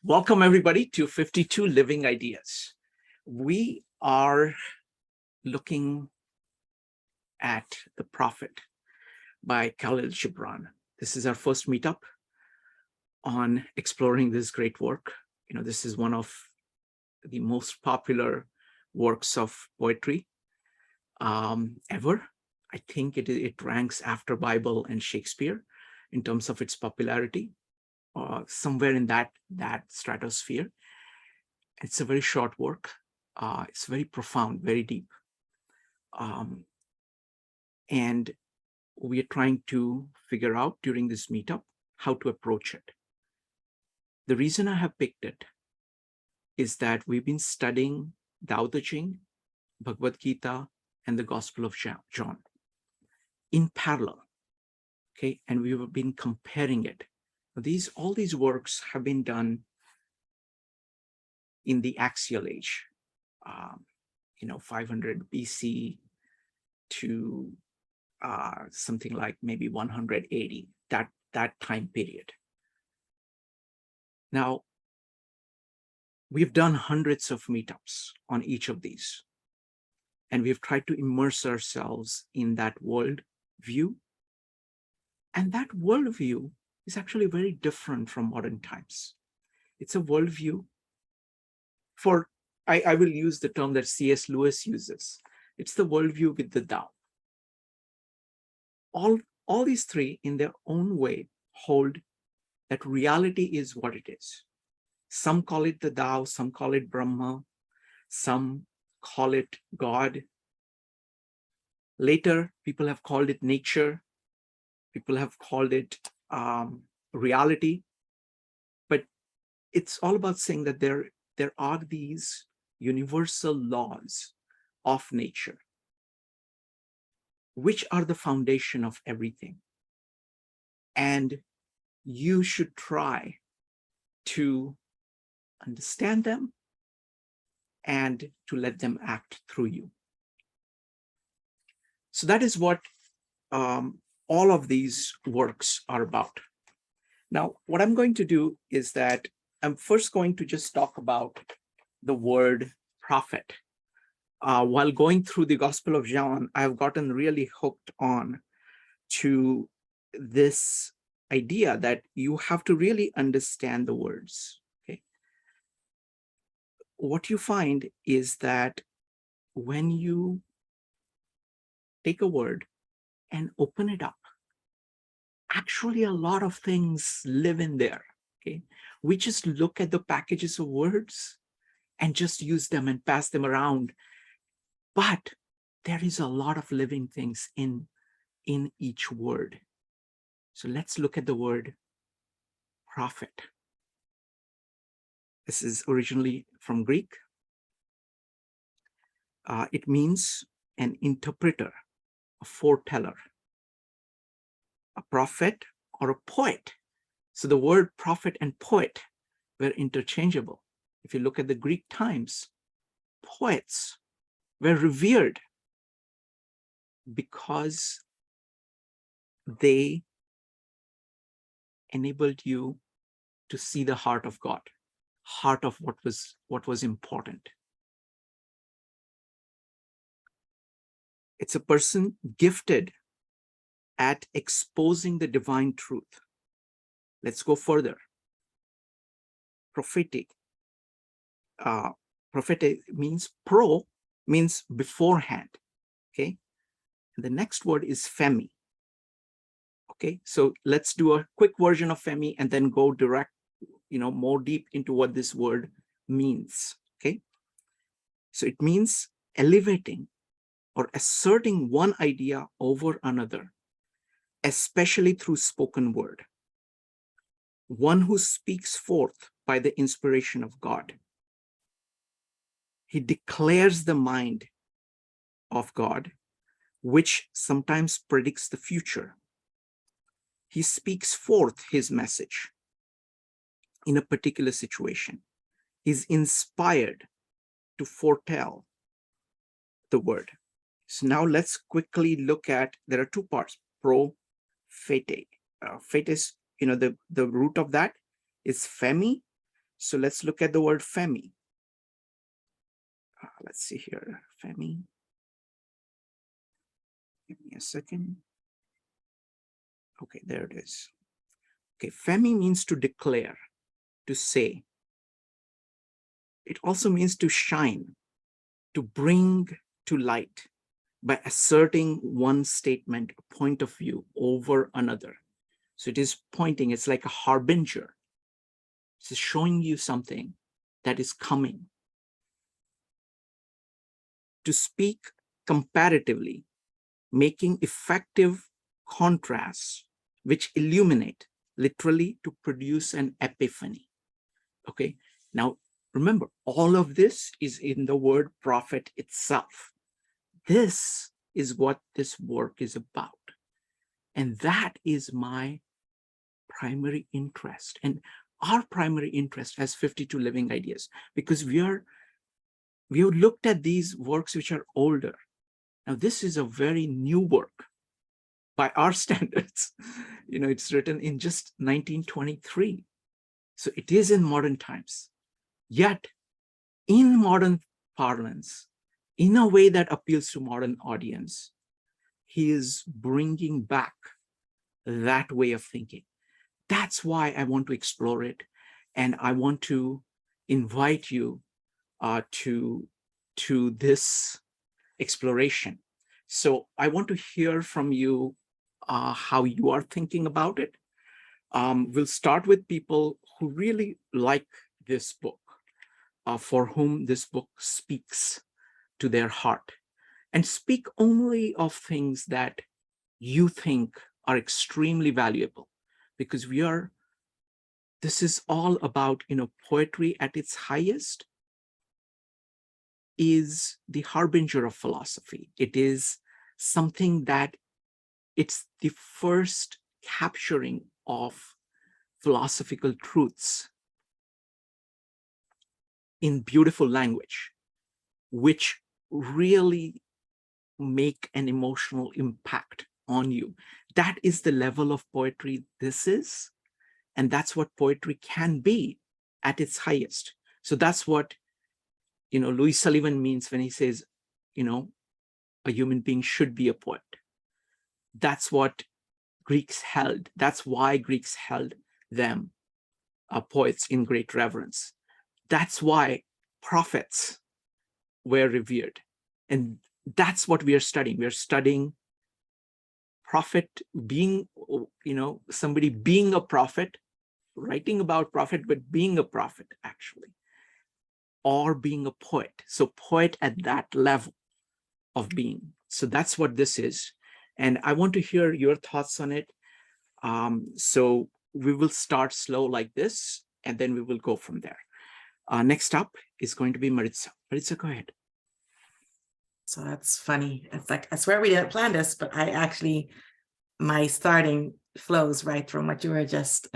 Welcome, everybody, to 52 Living Ideas. We are looking at The Prophet by Kahlil Gibran. This is our first meetup on exploring this great work. This is one of the most popular works of poetry ever. I think it ranks after Bible and Shakespeare in terms of its popularity, somewhere in that stratosphere. It's a very short work. It's very profound, very deep. And we are trying to figure out during this meetup how to approach it. The reason I have picked it is that we've been studying Tao Te Ching, Bhagavad Gita, and the Gospel of John in parallel. Okay, and we've been comparing it. All these works have been done in the axial age, 500 BC to something like maybe 180, that time period. Now, we've done hundreds of meetups on each of these, and we've tried to immerse ourselves in that world view. And that worldview is actually very different from modern times. It's a worldview I will use the term that C.S. Lewis uses. It's the worldview with the Tao. All these three in their own way hold that reality is what it is. Some call it the Tao, some call it Brahma, some call it God. Later, people have called it nature. People have called it reality. But it's all about saying that there are these universal laws of nature, which are the foundation of everything. And you should try to understand them and to let them act through you. So that is what all of these works are about. Now, what I'm going to do is that I'm first going to just talk about the word prophet. While going through the Gospel of John, I've gotten really hooked on to this idea that you have to really understand the words. Okay? What you find is that when you take a word and open it up, actually a lot of things live in there. Okay? We just look at the packages of words and just use them and pass them around. But there is a lot of living things in each word. So let's look at the word prophet. This is originally from Greek. It means an interpreter, a foreteller, a prophet, or a poet. So the word prophet and poet were interchangeable. If you look at the Greek times, poets were revered because they enabled you to see the heart of God, heart of what was important. It's a person gifted at exposing the divine truth. Let's go further. Prophetic. Prophetic means means beforehand. Okay. And the next word is femi. Okay. So let's do a quick version of femi and then go direct, more deep into what this word means. Okay. So it means elevating or asserting one idea over another, especially through spoken word. One who speaks forth by the inspiration of God. He declares the mind of God, which sometimes predicts the future. He speaks forth his message in a particular situation. He's inspired to foretell the word. So now let's quickly look at, there are two parts, prophetic. Fate is, the root of that is femi, So let's look at the word femi. Let's see here, femi. Give me a second. Okay, there it is. Okay, femi means to declare, to say. It also means to shine, to bring to light by asserting one statement, a point of view over another. So it is pointing, it's like a harbinger. It's showing you something that is coming. To speak comparatively, making effective contrasts which illuminate, literally to produce an epiphany. Okay, now remember, all of this is in the word prophet itself. This is what this work is about. And that is my primary interest and our primary interest as 52 Living Ideas, because we have looked at these works which are older. Now, this is a very new work by our standards. It's written in just 1923. So it is in modern times. Yet, in modern parlance, in a way that appeals to modern audience, he is bringing back that way of thinking. That's why I want to explore it. And I want to invite you to this exploration. So I want to hear from you how you are thinking about it. We'll start with people who really like this book, for whom this book speaks to their heart, and speak only of things that you think are extremely valuable, because this is all about, poetry at its highest is the harbinger of philosophy. It is something that it's the first capturing of philosophical truths in beautiful language, which really make an emotional impact on you. That is the level of poetry this is, and that's what poetry can be at its highest. So that's what, Louis Sullivan means when he says, a human being should be a poet. That's what Greeks held. That's why Greeks held them poets in great reverence. That's why prophets were revered. And that's what we are studying. We are studying prophet being, somebody being a prophet, writing about prophet, but being a prophet actually, or being a poet. So poet at that level of being. So that's what this is. And I want to hear your thoughts on it. So we will start slow like this, and then we will go from there. Next up is going to be Maritza. Maritza, go ahead. So that's funny. It's like, I swear we didn't plan this, but my starting flows right from what you were just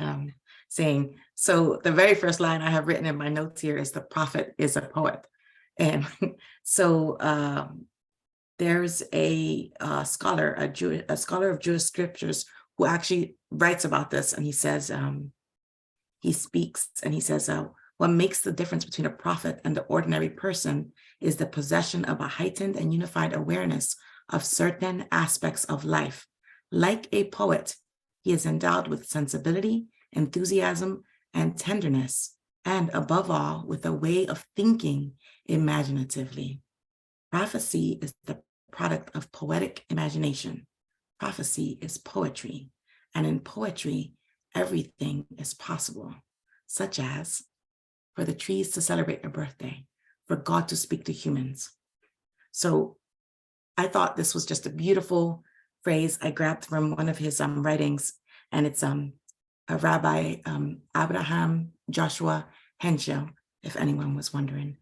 saying. So the very first line I have written in my notes here is the prophet is a poet. And so there's a scholar, a scholar of Jewish scriptures who actually writes about this. And he says, he speaks and he says, what makes the difference between a prophet and the ordinary person is the possession of a heightened and unified awareness of certain aspects of life. Like a poet, he is endowed with sensibility, enthusiasm, and tenderness, and above all, with a way of thinking imaginatively. Prophecy is the product of poetic imagination. Prophecy is poetry, and in poetry, everything is possible, such as for the trees to celebrate a birthday, for God to speak to humans. So I thought this was just a beautiful phrase I grabbed from one of his writings, and it's a Rabbi Abraham Joshua Henschel, if anyone was wondering.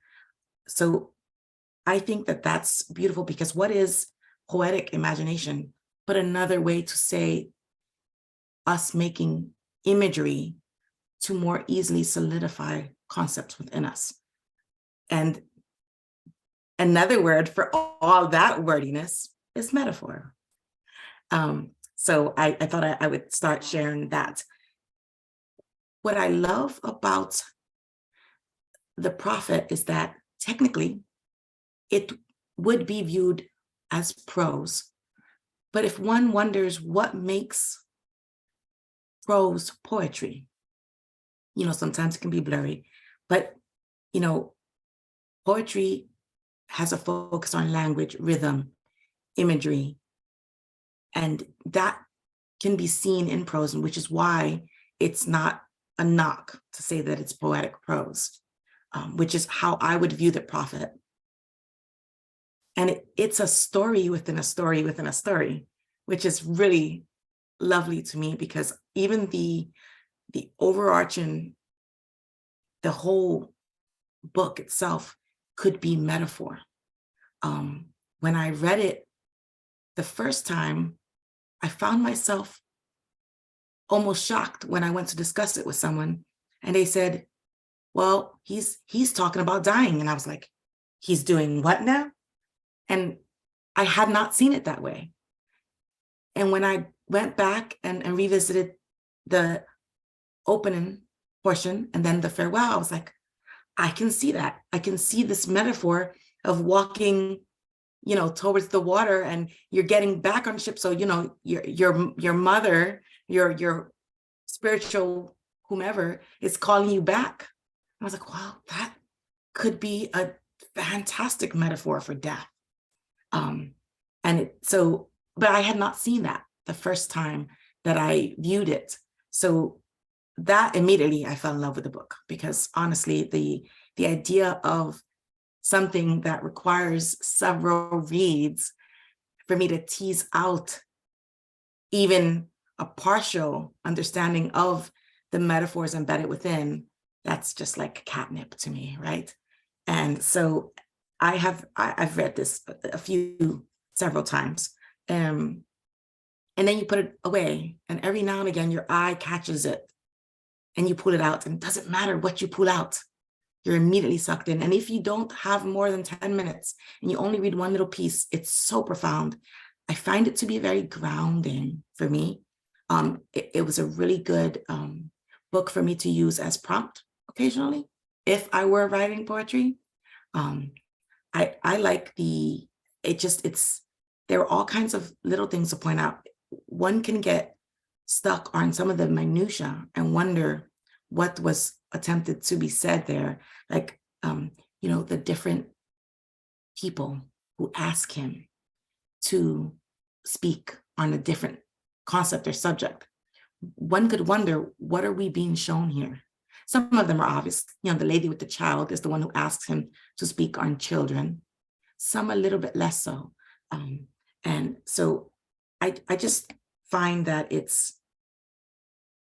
So I think that that's beautiful, because what is poetic imagination but another way to say us making imagery to more easily solidify concepts within us. And another word for all that wordiness is metaphor. So I thought I would start sharing that. What I love about the prophet is that technically it would be viewed as prose. But if one wonders what makes prose poetry, sometimes it can be blurry, but, poetry has a focus on language, rhythm, imagery, and that can be seen in prose, which is why it's not a knock to say that it's poetic prose, which is how I would view the prophet. And it's a story within a story within a story, which is really lovely to me, because even the overarching, the whole book itself could be metaphor. When I read it the first time, I found myself almost shocked when I went to discuss it with someone, and they said, well, he's talking about dying. And I was like, he's doing what now? And I had not seen it that way. And when I went back and revisited the opening portion and then the farewell, I was like, I can see that. I can see this metaphor of walking, towards the water, and you're getting back on ship. So, your mother, your spiritual whomever is calling you back. I was like, wow, that could be a fantastic metaphor for death. But I had not seen that the first time that I viewed it. So that immediately I fell in love with the book, because honestly, the idea of something that requires several reads for me to tease out even a partial understanding of the metaphors embedded within, that's just like catnip to me, right? And so I've read this several times. And then you put it away, and every now and again your eye catches it and you pull it out, and it doesn't matter what you pull out, you're immediately sucked in. And if you don't have more than 10 minutes and you only read one little piece, it's so profound. I find it to be very grounding for me. It was a really good book for me to use as prompt occasionally if I were writing poetry. I like there are all kinds of little things to point out. One can get stuck on some of the minutia and wonder what was attempted to be said there. Like, the different people who ask him to speak on a different concept or subject. One could wonder, what are we being shown here? Some of them are obvious. The lady with the child is the one who asks him to speak on children. Some a little bit less so. And so I just find that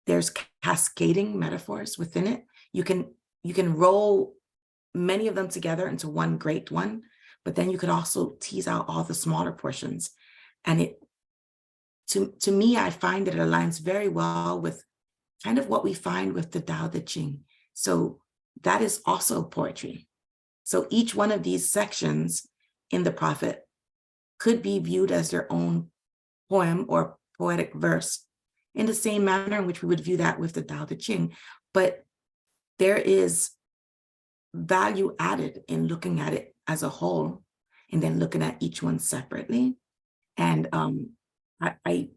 there's cascading metaphors within it. You can roll many of them together into one great one, but then you could also tease out all the smaller portions. And to me, I find that it aligns very well with kind of what we find with the Tao Te Ching. So that is also poetry. So each one of these sections in the prophet could be viewed as their own poem or poetic verse, in the same manner in which we would view that with the Tao Te Ching. But there is value added in looking at it as a whole and then looking at each one separately. And I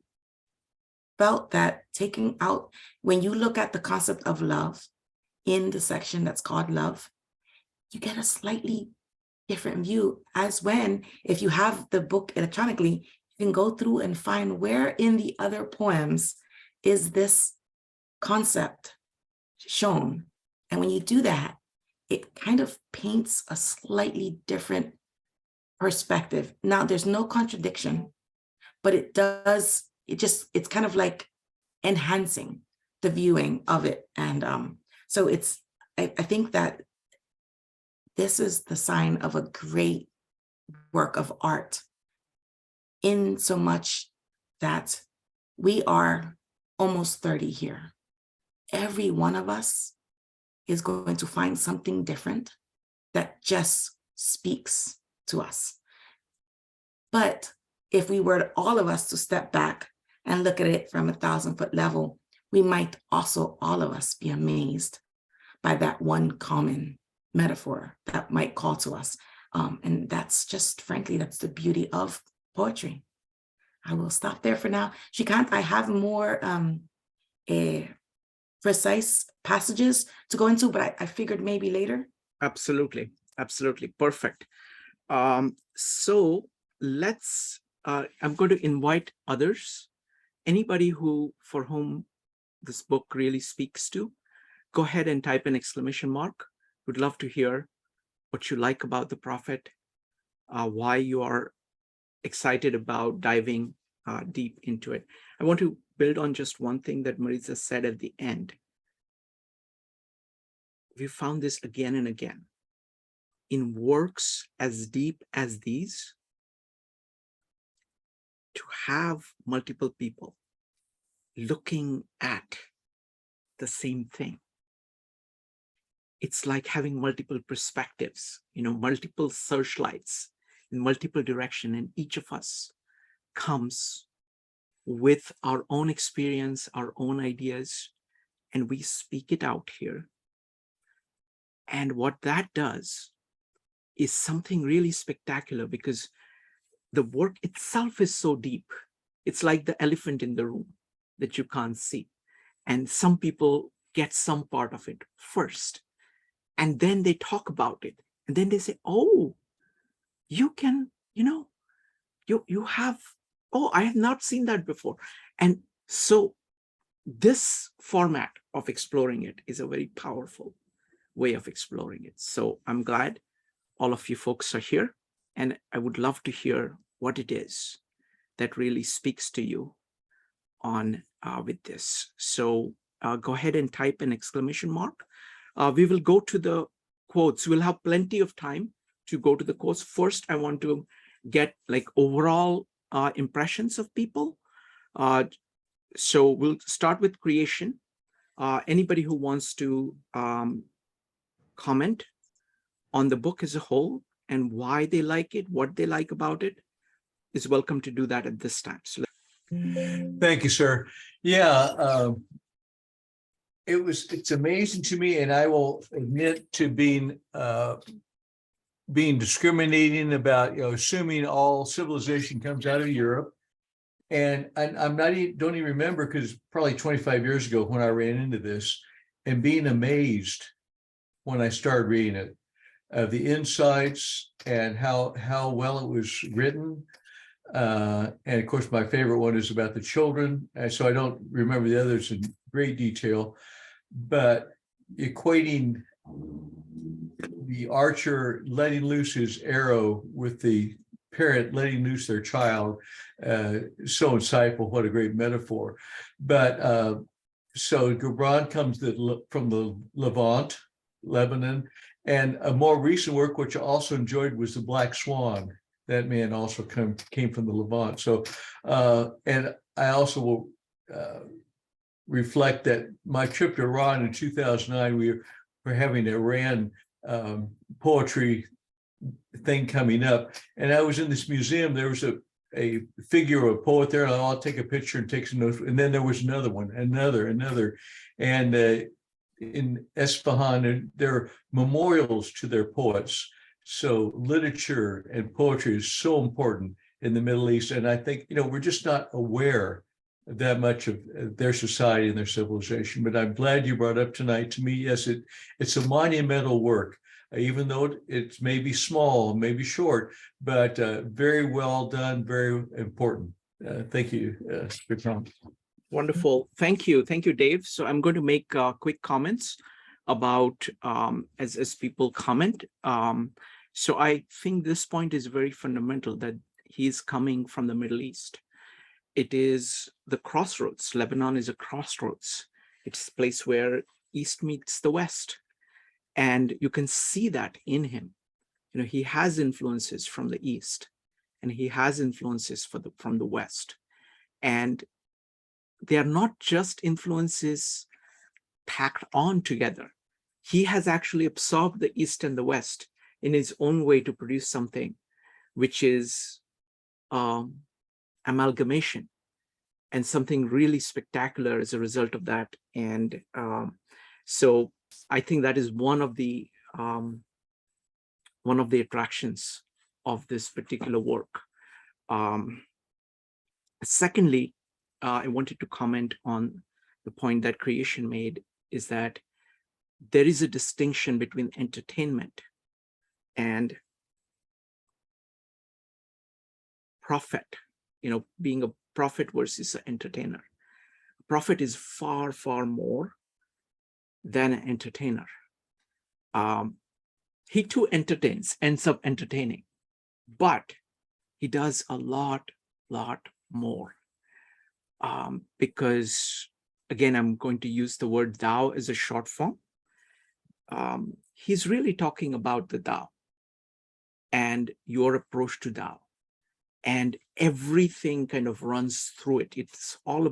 felt that taking out, when you look at the concept of love in the section that's called love, you get a slightly different view, as when, if you have the book electronically, you can go through and find where in the other poems is this concept shown. And when you do that, it kind of paints a slightly different perspective. Now, there's no contradiction, but it's kind of like enhancing the viewing of it. And so I think that this is the sign of a great work of art, in so much that we are almost 30 here. Every one of us is going to find something different that just speaks to us. But if we were all of us to step back and look at it from 1,000-foot level, we might also all of us be amazed by that one common metaphor that might call to us. And that's just, frankly, that's the beauty of poetry. I will stop there for now. Shrikant, I have more precise passages to go into, but I figured maybe later. Absolutely. Absolutely. Perfect. So let's, I'm going to invite others, anybody for whom this book really speaks to, go ahead and type an exclamation mark. Would love to hear what you like about the prophet, why you are excited about diving deep into it. I want to build on just one thing that Marisa said at the end. We found this again and again. In works as deep as these, to have multiple people looking at the same thing, it's like having multiple perspectives, multiple searchlights in multiple directions, and each of us comes with our own experience, our own ideas, and we speak it out here. And what that does is something really spectacular, because the work itself is so deep. It's like the elephant in the room that you can't see. And some people get some part of it first, and then they talk about it. And then they say, oh, you can, you have, oh, I have not seen that before. And so this format of exploring it is a very powerful way of exploring it. So I'm glad all of you folks are here, and I would love to hear what it is that really speaks to you on with this. So go ahead and type an exclamation mark. We will go to the quotes. We'll have plenty of time to go to the quotes. First, I want to get like overall impressions of people. So we'll start with creation. Anybody who wants to comment on the book as a whole and why they like it, what they like about it, is welcome to do that at this time. So thank you, sir. Yeah, it's amazing to me, and I will admit to being discriminating about, assuming all civilization comes out of Europe. And I'm not even, don't even remember, because probably 25 years ago when I ran into this, and being amazed when I started reading it, the insights and how well it was written. And of course, my favorite one is about the children. And so I don't remember the others in great detail, but equating the archer letting loose his arrow with the parent letting loose their child, so insightful. What a great metaphor. But so Gibran comes from the Levant, Lebanon, and a more recent work which I also enjoyed was The Black Swan. That man also came from the Levant. So and I also will reflect that my trip to Iran in 2009, we were having Iran poetry thing coming up, and I was in this museum. There was a figure of a poet there, and I'll take a picture and take some notes. And then there was another one, another, and in Esfahan, there are memorials to their poets. So literature and poetry is so important in the Middle East, and I think we're just not aware that much of their society and their civilization. But I'm glad you brought up tonight. To me, yes, it's a monumental work. Even though it's maybe small, maybe short, but very well done, very important. Thank you, Gibran. wonderful. Thank you. Thank you, Dave. So I'm going to make quick comments about as people comment. So I think this point is very fundamental, that he's coming from the Middle East. It is the crossroads. Lebanon is a crossroads. It's a place where East meets the West. And you can see that in him. He has influences from the East, and he has influences from the West. And they are not just influences packed on together. He has actually absorbed the East and the West in his own way to produce something which is amalgamation, and something really spectacular as a result of that. And so I think that is one of the one of the attractions of this particular work. Secondly, I wanted to comment on the point that Creation made, is that there is a distinction between entertainment and prophet, being a prophet versus an entertainer. A prophet is far, far more than an entertainer. He too ends up entertaining, but he does a lot more. Because, again, I'm going to use the word Tao as a short form. He's really talking about the Tao and your approach to Tao. And everything kind of runs through it. It's all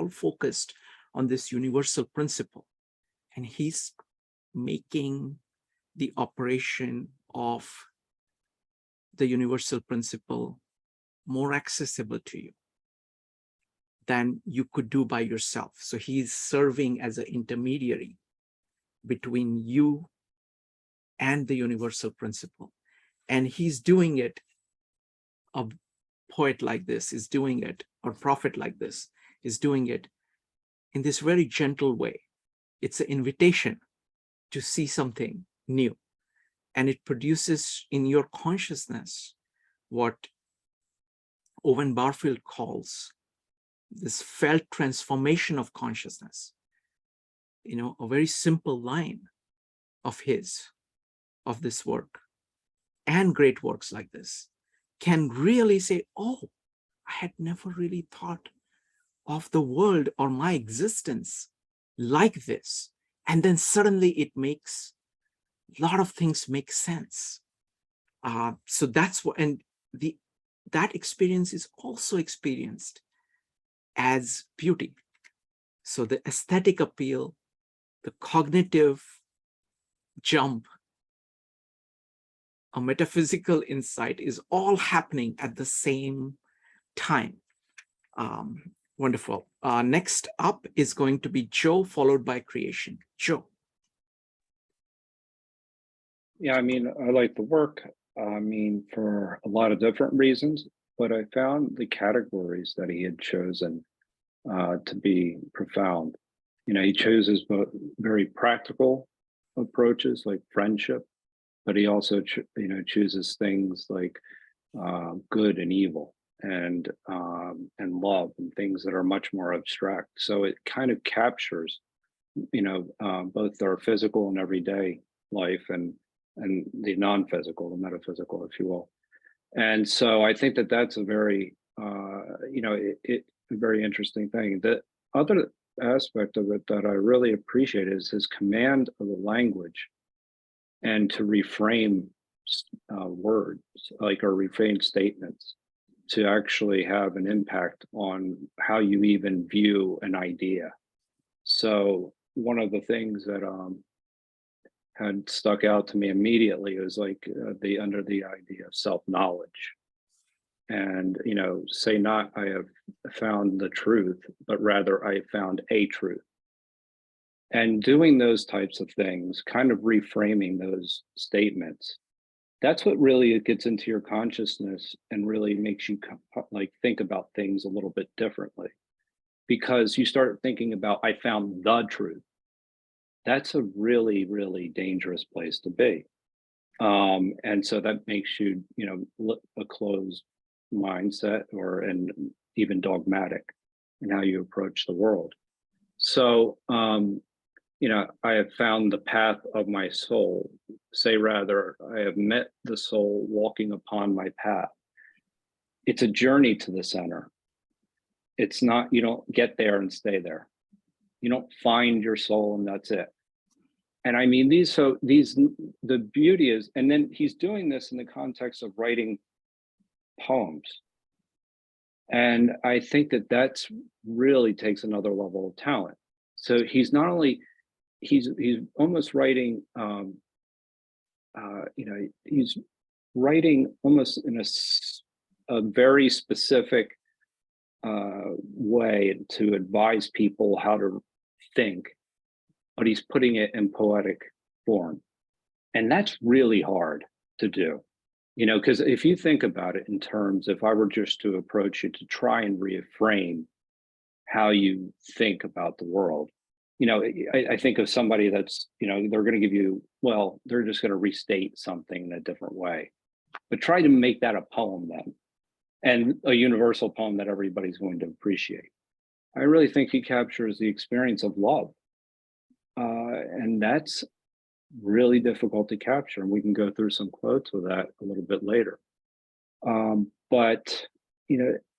focused on this universal principle. And he's making the operation of the universal principle more accessible to you than you could do by yourself. So he's serving as an intermediary between you and the universal principle. And he's doing it, a poet like this is doing it, or prophet like this is doing it in this very gentle way. It's an invitation to see something new. And it produces in your consciousness what Owen Barfield calls this felt transformation of consciousness. A very simple line of this work, and great works like this, can really say, oh, I had never really thought of the world or my existence like this. And then suddenly it makes a lot of things make sense. So that's what, and that experience is also experienced as beauty. So the aesthetic appeal, the cognitive jump, a metaphysical insight is all happening at the same time. Wonderful. Next up is going to be Joe, followed by Creation. Joe. Yeah, I like the work, for a lot of different reasons, but I found the categories that he had chosen to be profound. He chooses both very practical approaches like friendship, but he also, chooses things like good and evil and love and things that are much more abstract. So it kind of captures, both our physical and everyday life and the non-physical, the metaphysical, if you will. And so I think that that's a very, a very interesting thing. The other aspect of it that I really appreciate is his command of the language and to reframe words, like, or reframe statements, to actually have an impact on how you even view an idea. So one of the things that had stuck out to me immediately was like under the idea of self-knowledge. And, say not I have found the truth, but rather I found a truth. And doing those types of things, kind of reframing those statements, that's what really gets into your consciousness and really makes you like think about things a little bit differently. Because you start thinking about, I found the truth. That's a really, really dangerous place to be. And so that makes you, a closed mindset and even dogmatic in how you approach the world. So, I have found the path of my soul. Say rather, I have met the soul walking upon my path. It's a journey to the center. It's not, you don't get there and stay there. You don't find your soul and that's it. And the beauty is, and then he's doing this in the context of writing poems. And I think that that's really takes another level of talent. So he's not only, he's almost writing, he's writing almost in a very specific way to advise people how to think, but he's putting it in poetic form. And that's really hard. to do. Because if you think about it in terms, if I were just to approach you to try and reframe how you think about the world, I think of somebody that's, they're going to give you, well, they're just going to restate something in a different way. But try to make that a poem then, and a universal poem that everybody's going to appreciate. I really think he captures the experience of love. And that's really difficult to capture. And we can go through some quotes with that a little bit later. But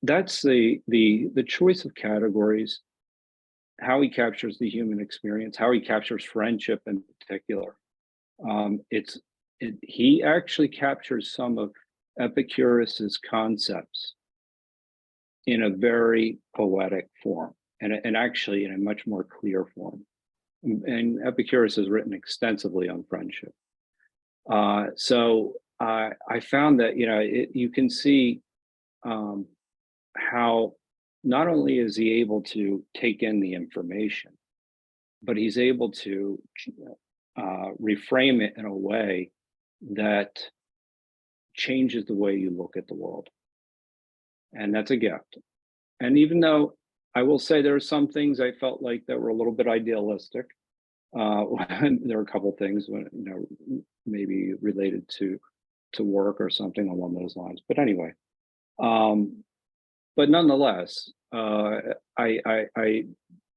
that's the choice of categories, how he captures the human experience, how he captures friendship in particular. He actually captures some of Epicurus's concepts in a very poetic form, and actually in a much more clear form. And Epicurus has written extensively on friendship. So I found that you can see how not only is he able to take in the information, but he's able to reframe it in a way that changes the way you look at the world. And that's a gift. And even though I will say there are some things I felt like that were a little bit idealistic, there are a couple things when maybe related to work or something along those lines. But anyway, but nonetheless,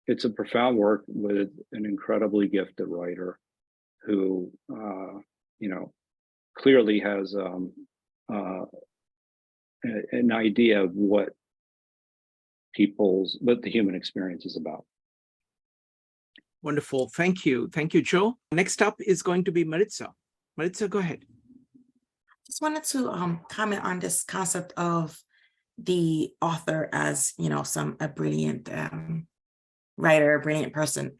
it's a profound work with an incredibly gifted writer who clearly has an idea of what the human experience is about. Wonderful. Thank you. Thank you, Joe. Next up is going to be Maritza. Maritza, go ahead. Just wanted to comment on this concept of the author as, a brilliant writer, a brilliant person.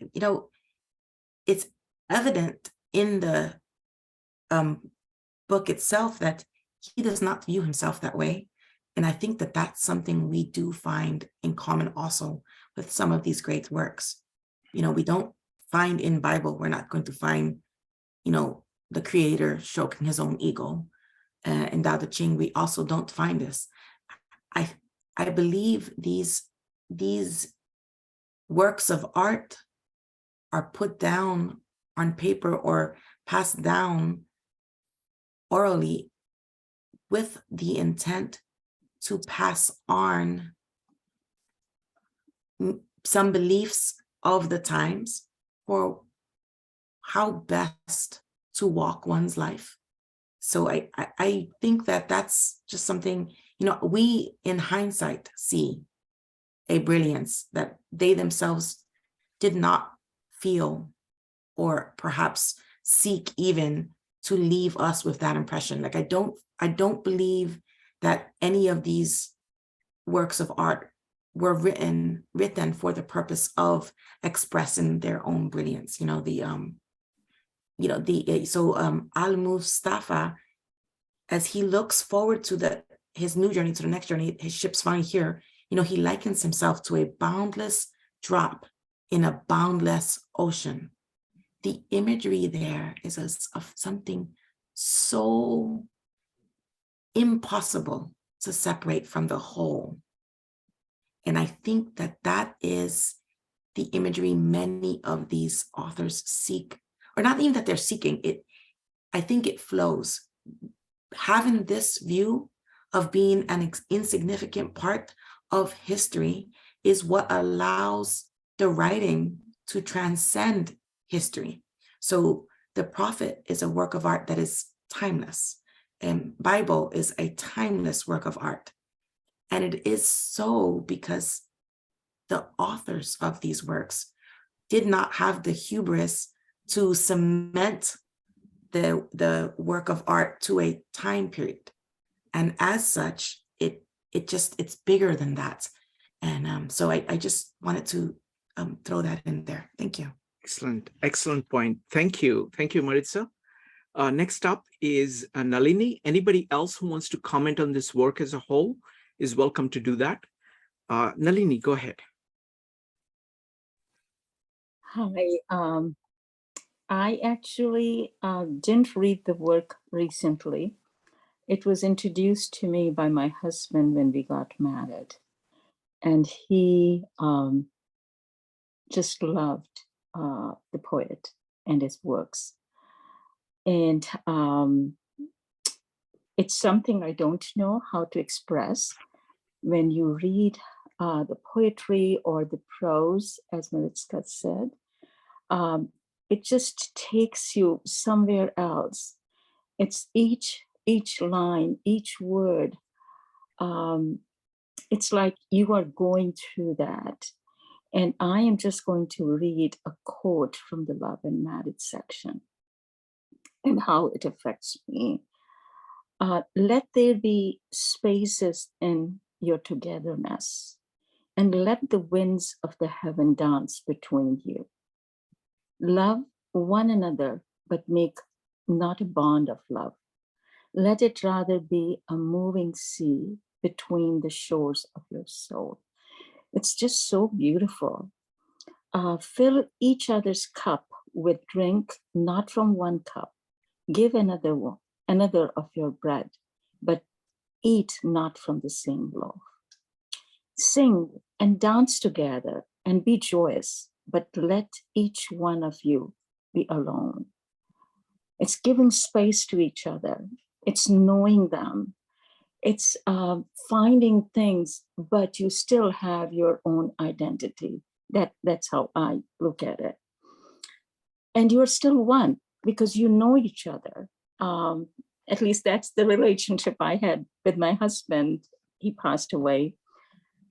It's evident in the book itself that he does not view himself that way. And I think that that's something we do find in common also with some of these great works. We don't find in Bible, we're not going to find, the creator stroking his own ego. In Tao Te Ching, we also don't find this. I believe these works of art are put down on paper or passed down orally with the intent to pass on some beliefs of the times for how best to walk one's life. So I think that that's just something, we in hindsight see a brilliance that they themselves did not feel or perhaps seek even to leave us with that impression. Like I don't believe that any of these works of art were written for the purpose of expressing their own brilliance. Al-Mustafa, as he looks forward to his new journey, to the next journey, his ship's finally here, he likens himself to a boundless drop in a boundless ocean. The imagery there is of something so impossible to separate from the whole. And I think that is the imagery many of these authors seek, or not even that they're seeking it. I think it flows. Having this view of being an insignificant part of history is what allows the writing to transcend history. So the Prophet is a work of art that is timeless, and Bible is a timeless work of art. And it is so because the authors of these works did not have the hubris to cement the work of art to a time period. And as such, it's bigger than that. And so I just wanted to throw that in there. Thank you. Excellent point. Thank you, Maritza. Next up is Nalini. Anybody else who wants to comment on this work as a whole is welcome to do that. Nalini, go ahead. Hi. I actually didn't read the work recently. It was introduced to me by my husband when we got married, and he just loved the poet and his works. And it's something I don't know how to express. When you read the poetry or the prose, as Maritzka said, it just takes you somewhere else. It's each line, each word. It's like you are going through that. And I am just going to read a quote from the Love and Marriage section and how it affects me. Let there be spaces in your togetherness, and let the winds of the heaven dance between you. Love one another, but make not a bond of love. Let it rather be a moving sea between the shores of your soul. It's just so beautiful. Fill each other's cup with drink, not from one cup. Give another of your bread, but eat not from the same loaf. Sing and dance together and be joyous, but let each one of you be alone. It's giving space to each other. It's knowing them. It's finding things, but you still have your own identity. That's how I look at it. And you're still one because you know each other. At least that's the relationship I had with my husband. He passed away.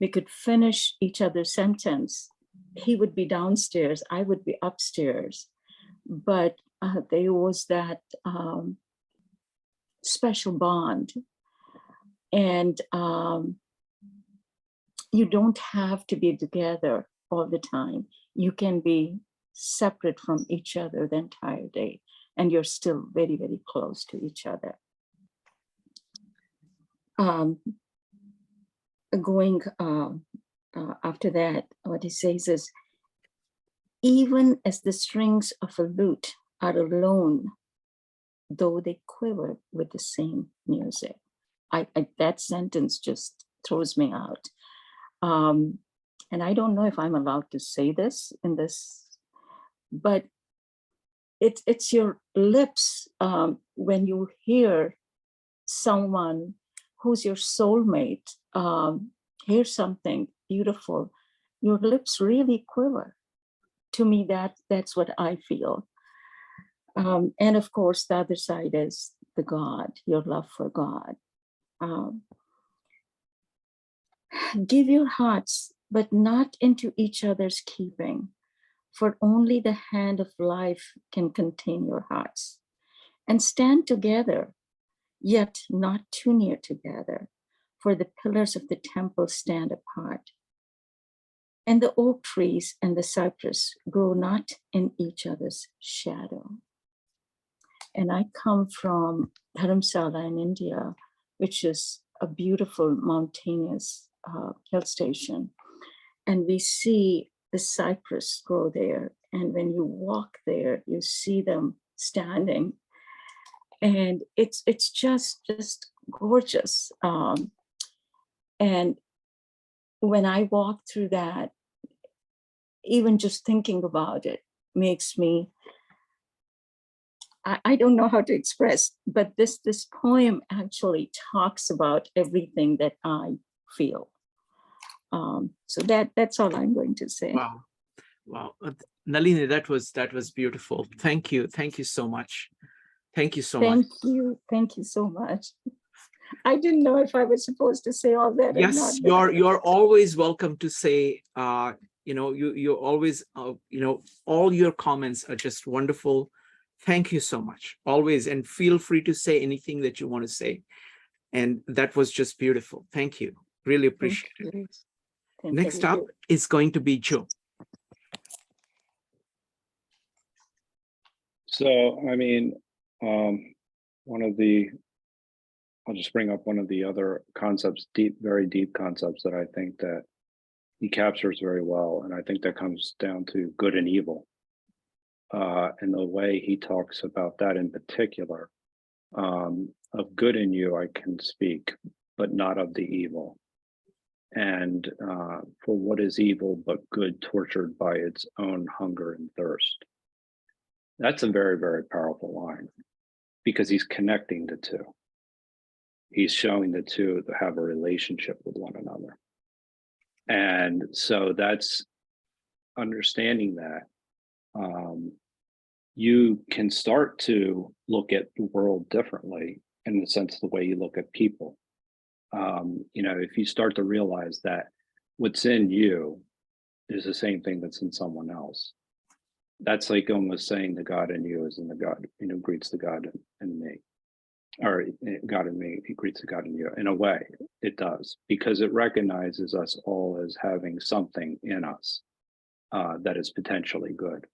We could finish each other's sentence. He would be downstairs, I would be upstairs. But there was that special bond. And you don't have to be together all the time. You can be separate from each other the entire day, and you're still very, very close to each other. After that, what he says is, even as the strings of a lute are alone, though they quiver with the same music. That sentence just throws me out. And I don't know if I'm allowed to say this in this, but it's your lips when you hear someone who's your soulmate, hear something beautiful, your lips really quiver. To me, that's what I feel. And of course, the other side is the God, your love for God. Give your hearts, but not into each other's keeping, for only the hand of life can contain your hearts. And stand together, yet not too near together, for the pillars of the temple stand apart. And the oak trees and the cypress grow not in each other's shadow. And I come from Dharamsala in India, which is a beautiful mountainous hill station. And we see the cypress grow there. And when you walk there, you see them standing. And it's just gorgeous. And when I walk through that, even just thinking about it makes me, I don't know how to express, but this poem actually talks about everything that I feel. So that's all I'm going to say. Wow. Wow. Nalini, that was beautiful. Thank you so much. Thank you so much. Thank you so much. I didn't know if I was supposed to say all that. Yes, or not, you're always welcome to say, you always, all your comments are just wonderful. Thank you so much, always. And feel free to say anything that you want to say. And that was just beautiful. Thank you. Really appreciate it. Next up is going to be Joe. So, I mean, I'll just bring up one of the other concepts, very deep concepts that I think that he captures very well. And I think that comes down to good and evil. and the way he talks about that in particular, of good in you I can speak, but not of the evil. And for what is evil but good, tortured by its own hunger and thirst. That's a very, very powerful line, because he's connecting the two. He's showing the two to have a relationship with one another. And so that's understanding that you can start to look at the world differently, in the sense of the way you look at people. If you start to realize that what's in you is the same thing that's in someone else, that's like almost saying the God in you is in the God, greets the God in me, or God in me, he greets the God in you. In a way, it does, because it recognizes us all as having something in us that is potentially good.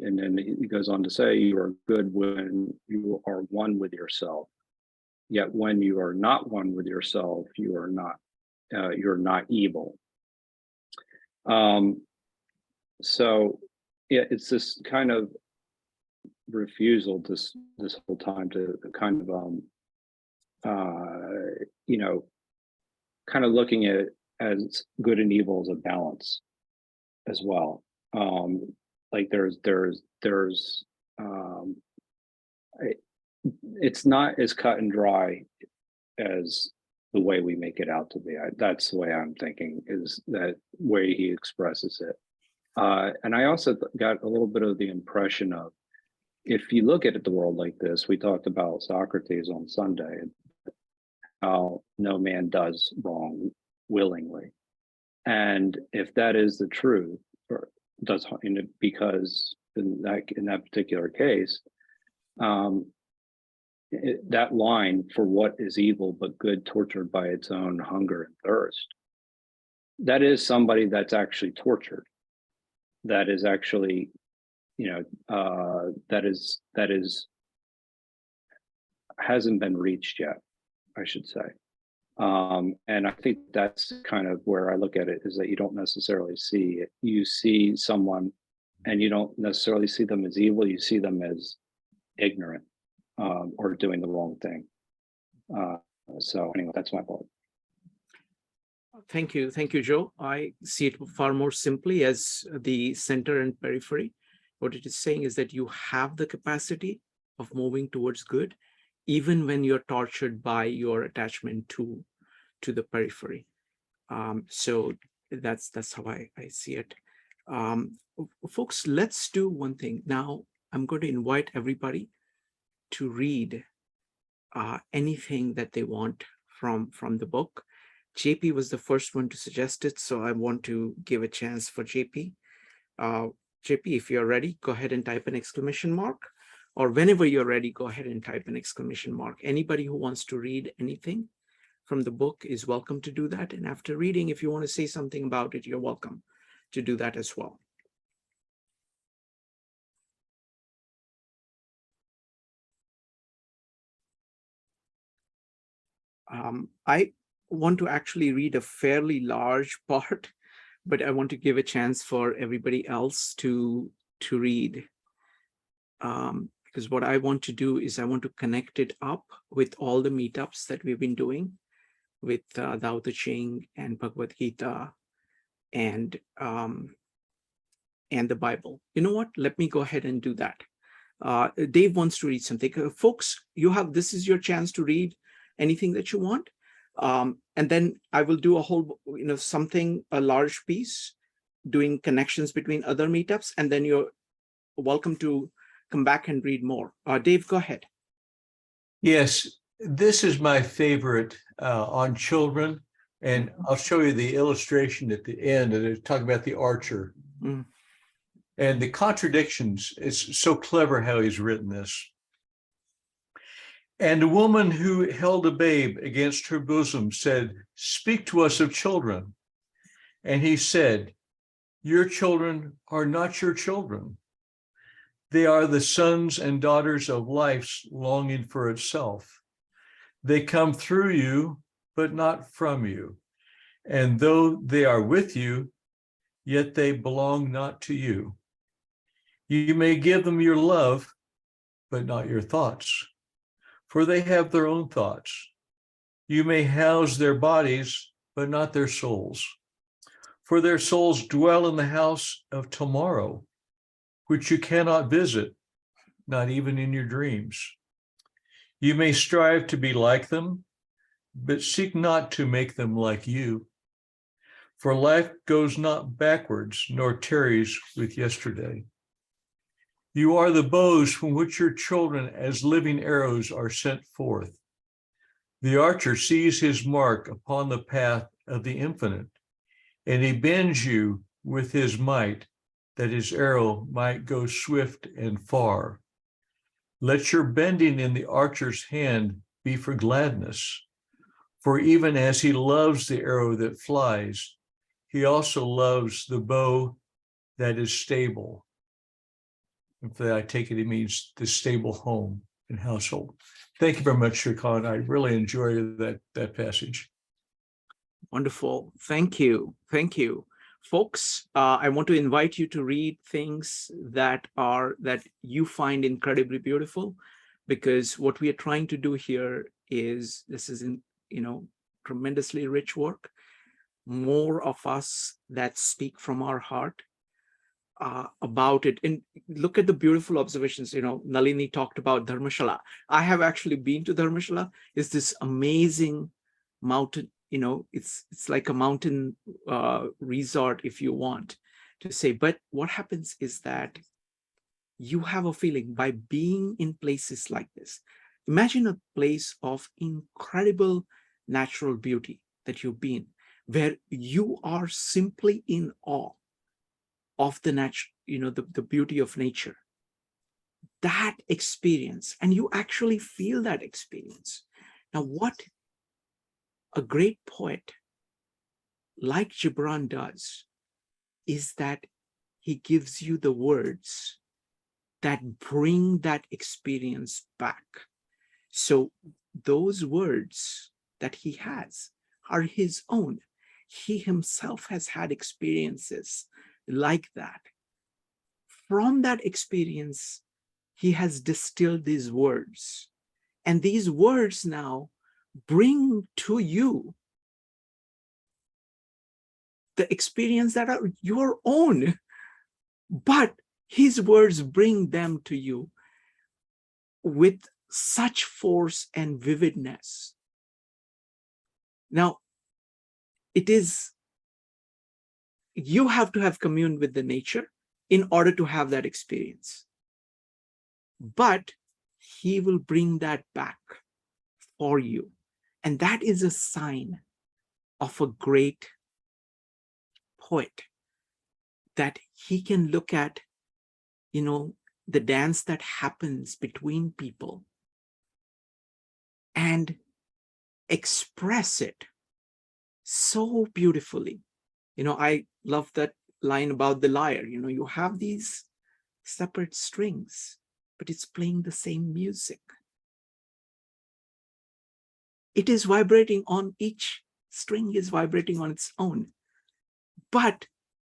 And then he goes on to say, you are good when you are one with yourself. Yet when you are not one with yourself, you're not evil. So yeah, it's this kind of refusal this whole time to kind of kind of looking at it as good and evil as a balance as well. Like it's not as cut and dry as the way we make it out to be. That's the way I'm thinking, is that way he expresses it. And I also got a little bit of the impression of, if you look at the world like this, we talked about Socrates on Sunday, how no man does wrong willingly. And if that is the truth, or does, because in that particular case, that line, for what is evil but good, tortured by its own hunger and thirst, that is somebody that's actually tortured. That is actually, that is hasn't been reached yet, I should say. And I think that's kind of where I look at it, is that you don't necessarily see it. You see someone and you don't necessarily see them as evil, you see them as ignorant, or doing the wrong thing. So anyway, that's my thought. Thank you, Joe. I see it far more simply as the center and periphery. What it is saying is that you have the capacity of moving towards good, even when you're tortured by your attachment to the periphery. So that's how I see it. Folks, let's do one thing. Now, I'm going to invite everybody to read anything that they want from the book. JP was the first one to suggest it, so I want to give a chance for JP. JP, if you're ready, go ahead and type an exclamation mark, or whenever you're ready, go ahead and type an exclamation mark. Anybody who wants to read anything from the book is welcome to do that. And after reading, if you want to say something about it, you're welcome to do that as well. I want to actually read a fairly large part, but I want to give a chance for everybody else to read. Because what I want to do is I want to connect it up with all the meetups that we've been doing with Tao Te Ching and Bhagavad Gita and the Bible. You know what? Let me go ahead and do that. Dave wants to read something. Folks, this is your chance to read anything that you want. And then I will do a whole, a large piece doing connections between other meetups. And then you're welcome to come back and read more. Dave, go ahead. Yes, this is my favorite on children. And I'll show you the illustration at the end. And it's talking about the archer. Mm. And the contradictions. It's so clever how he's written this. And a woman who held a babe against her bosom said, "Speak to us of children." And he said, "Your children are not your children. They are the sons and daughters of life's longing for itself. They come through you, but not from you. And though they are with you, yet they belong not to you. You may give them your love, but not your thoughts, for they have their own thoughts. You may house their bodies, but not their souls, for their souls dwell in the house of tomorrow, which you cannot visit, not even in your dreams. You may strive to be like them, but seek not to make them like you. For life goes not backwards, nor tarries with yesterday. You are the bows from which your children as living arrows are sent forth. The archer sees his mark upon the path of the infinite, and he bends you with his might, that his arrow might go swift and far. Let your bending in the archer's hand be for gladness, for even as he loves the arrow that flies, he also loves the bow that is stable. And for that, I take it means the stable home and household. Thank you very much, Shirkan. I really enjoy that passage. Wonderful. Thank you. Thank you. Folks, I want to invite you to read things that you find incredibly beautiful, because what we are trying to do here is, this is tremendously rich work. More of us that speak from our heart about it. And look at the beautiful observations. Nalini talked about Dharmashala. I have actually been to Dharmashala. It's this amazing mountain. It's like a mountain resort, if you want to say. But what happens is that you have a feeling by being in places like this. Imagine a place of incredible natural beauty that you've been, where you are simply in awe of the nature, the beauty of nature. That experience, and you actually feel that experience. Now, what a great poet like Gibran does is that he gives you the words that bring that experience back. So those words that he has are his own. He himself has had experiences like that. From that experience, he has distilled these words. And these words now bring to you the experience that are your own. But his words bring them to you with such force and vividness. Now, you have to have communed with the nature in order to have that experience. But he will bring that back for you. And that is a sign of a great poet, that he can look at, the dance that happens between people and express it so beautifully. I love that line about the lyre. You have these separate strings, but it's playing the same music. It is vibrating on, each string is vibrating on its own, but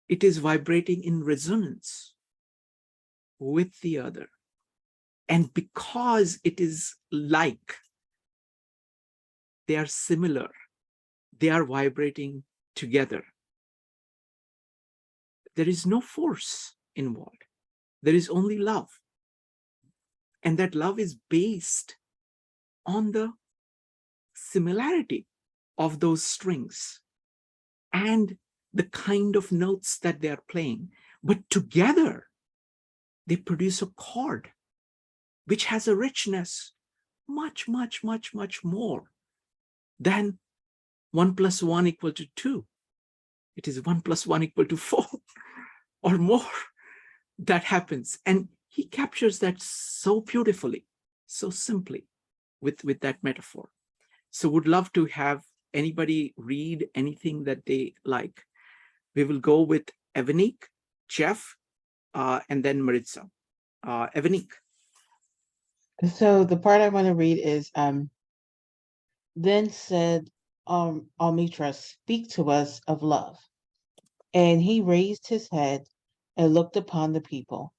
it is vibrating in resonance with the other. And because it is like, they are similar, they are vibrating together. There is no force involved. There is only love. And that love is based on the similarity of those strings and the kind of notes that they are playing. But together, they produce a chord which has a richness much, much, much, much more than 1 + 1 = 2. It is 1 + 1 = 4 or more that happens. And he captures that so beautifully, so simply with that metaphor. So would love to have anybody read anything that they like. We will go with Evanik, Jeff, and then Maritza. Evanik. So the part I want to read is, then said Almitra, speak to us of love. And he raised his head and looked upon the people,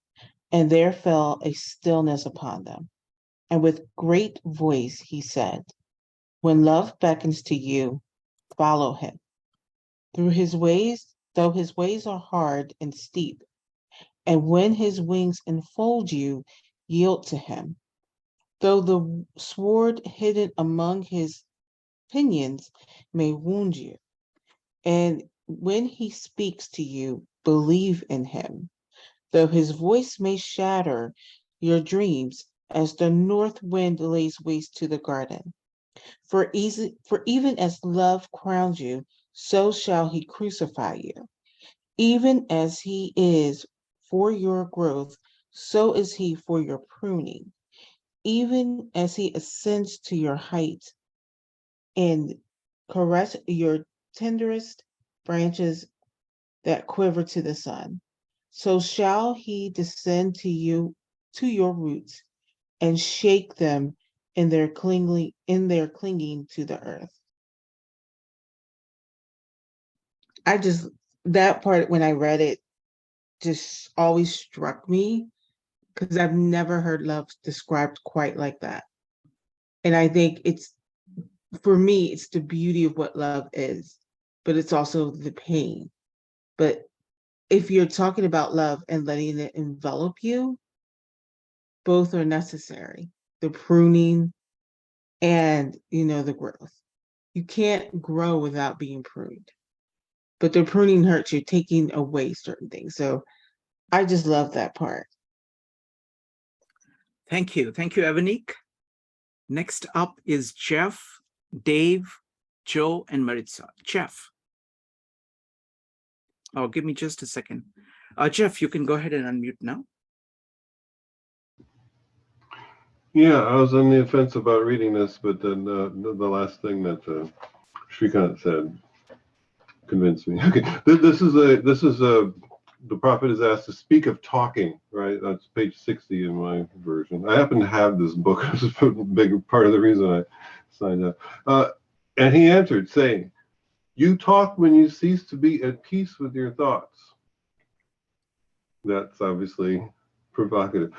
and there fell a stillness upon them. And with great voice he said, when love beckons to you, follow him. Though his ways are hard and steep, and when his wings enfold you, yield to him. Though the sword hidden among his pinions may wound you, and when he speaks to you, believe in him. Though his voice may shatter your dreams as the north wind lays waste to the garden. For even as love crowns you, so shall he crucify you. Even as he is for your growth, so is he for your pruning. Even as he ascends to your height and caress your tenderest branches that quiver to the sun, so shall he descend to your roots, and shake them in their clinging to the earth. That part when I read it just always struck me because I've never heard love described quite like that. And I think for me, it's the beauty of what love is, but it's also the pain. But if you're talking about love and letting it envelop you, both are necessary. The pruning and, the growth. You can't grow without being pruned. But the pruning hurts, you're taking away certain things. So I just love that part. Thank you. Thank you, Evanique. Next up is Jeff, Dave, Joe, and Maritza. Jeff. Oh, give me just a second. Jeff, you can go ahead and unmute now. Yeah, I was on the fence about reading this, but then the last thing that Shrikant said convinced me. Okay, this is the prophet is asked to speak of talking, right? That's page 60 in my version. I happen to have this book. This is a big part of the reason I signed up. And he answered, saying, "You talk when you cease to be at peace with your thoughts." That's obviously provocative.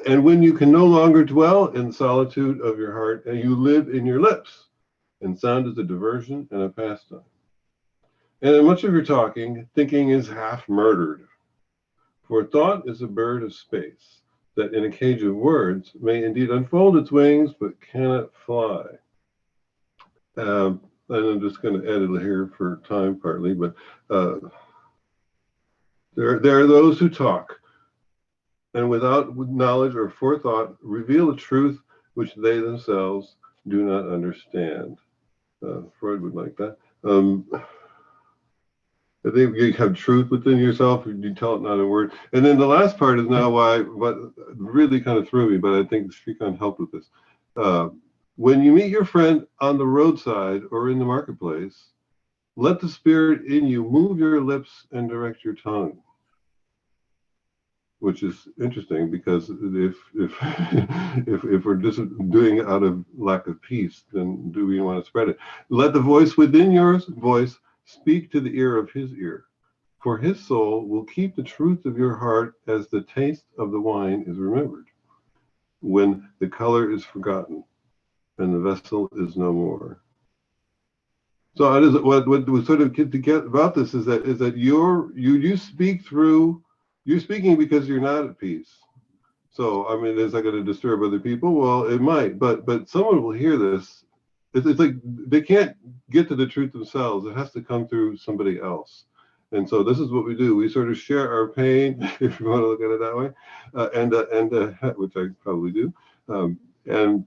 And when you can no longer dwell in solitude of your heart, and you live in your lips, and sound is a diversion and a pastime. And in much of your talking, thinking is half murdered. For thought is a bird of space, that in a cage of words may indeed unfold its wings, but cannot fly. And I'm just going to edit here for time partly, but there are those who talk, and without knowledge or forethought reveal a truth which they themselves do not understand. Freud would like that. I think you have truth within yourself, you tell it not in word. And then the last part is now what really kind of threw me, but I think Shrikant helped with this. When you meet your friend on the roadside or in the marketplace, let the spirit in you move your lips and direct your tongue. Which is interesting because if we're just doing it out of lack of peace, then do we want to spread it? Let the voice within your voice speak to the ear of his ear, for his soul will keep the truth of your heart as the taste of the wine is remembered, when the color is forgotten and the vessel is no more. So it is what we sort of get to get about this is that you speak through. You're speaking because you're not at peace. So, I mean, is that going to disturb other people? Well, it might, but someone will hear this. It's like they can't get to the truth themselves. It has to come through somebody else. And so this is what we do. We sort of share our pain, if you want to look at it that way, which I probably do. And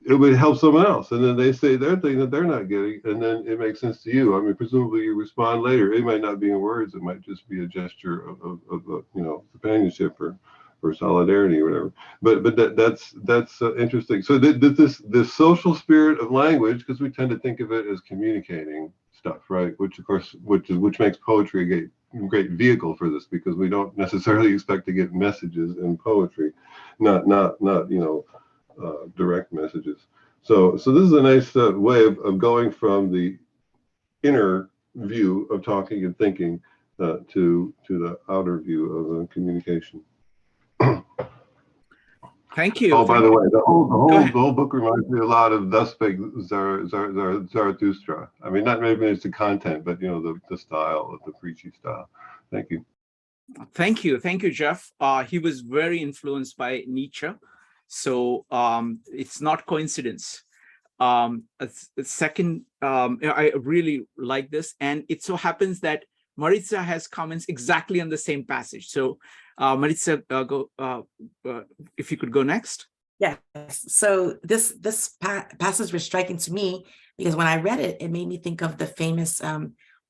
it would help someone else. And then they say their thing that they're not getting, and then it makes sense to you. I mean, presumably you respond later. It might not be in words. It might just be a gesture of companionship or solidarity or whatever. But that's interesting. So this social spirit of language, because we tend to think of it as communicating stuff, right? Which of course, which makes poetry a great vehicle for this, because we don't necessarily expect to get messages in poetry, not direct messages. So this is a nice way of going from the inner view of talking and thinking to the outer view of the communication. Thank you. Oh, by the way, the Go ahead. whole book reminds me a lot of Thus Spake Zarathustra. I mean, not maybe it's the content, but the style of the preachy style. Thank you. Thank you, Jeff. He was very influenced by Nietzsche, so it's not coincidence. Second, I really like this, and it so happens that Maritza has comments exactly on the same passage. So, Maritza, go if you could go next. Yes. So this passage was striking to me because when I read it, it made me think of the famous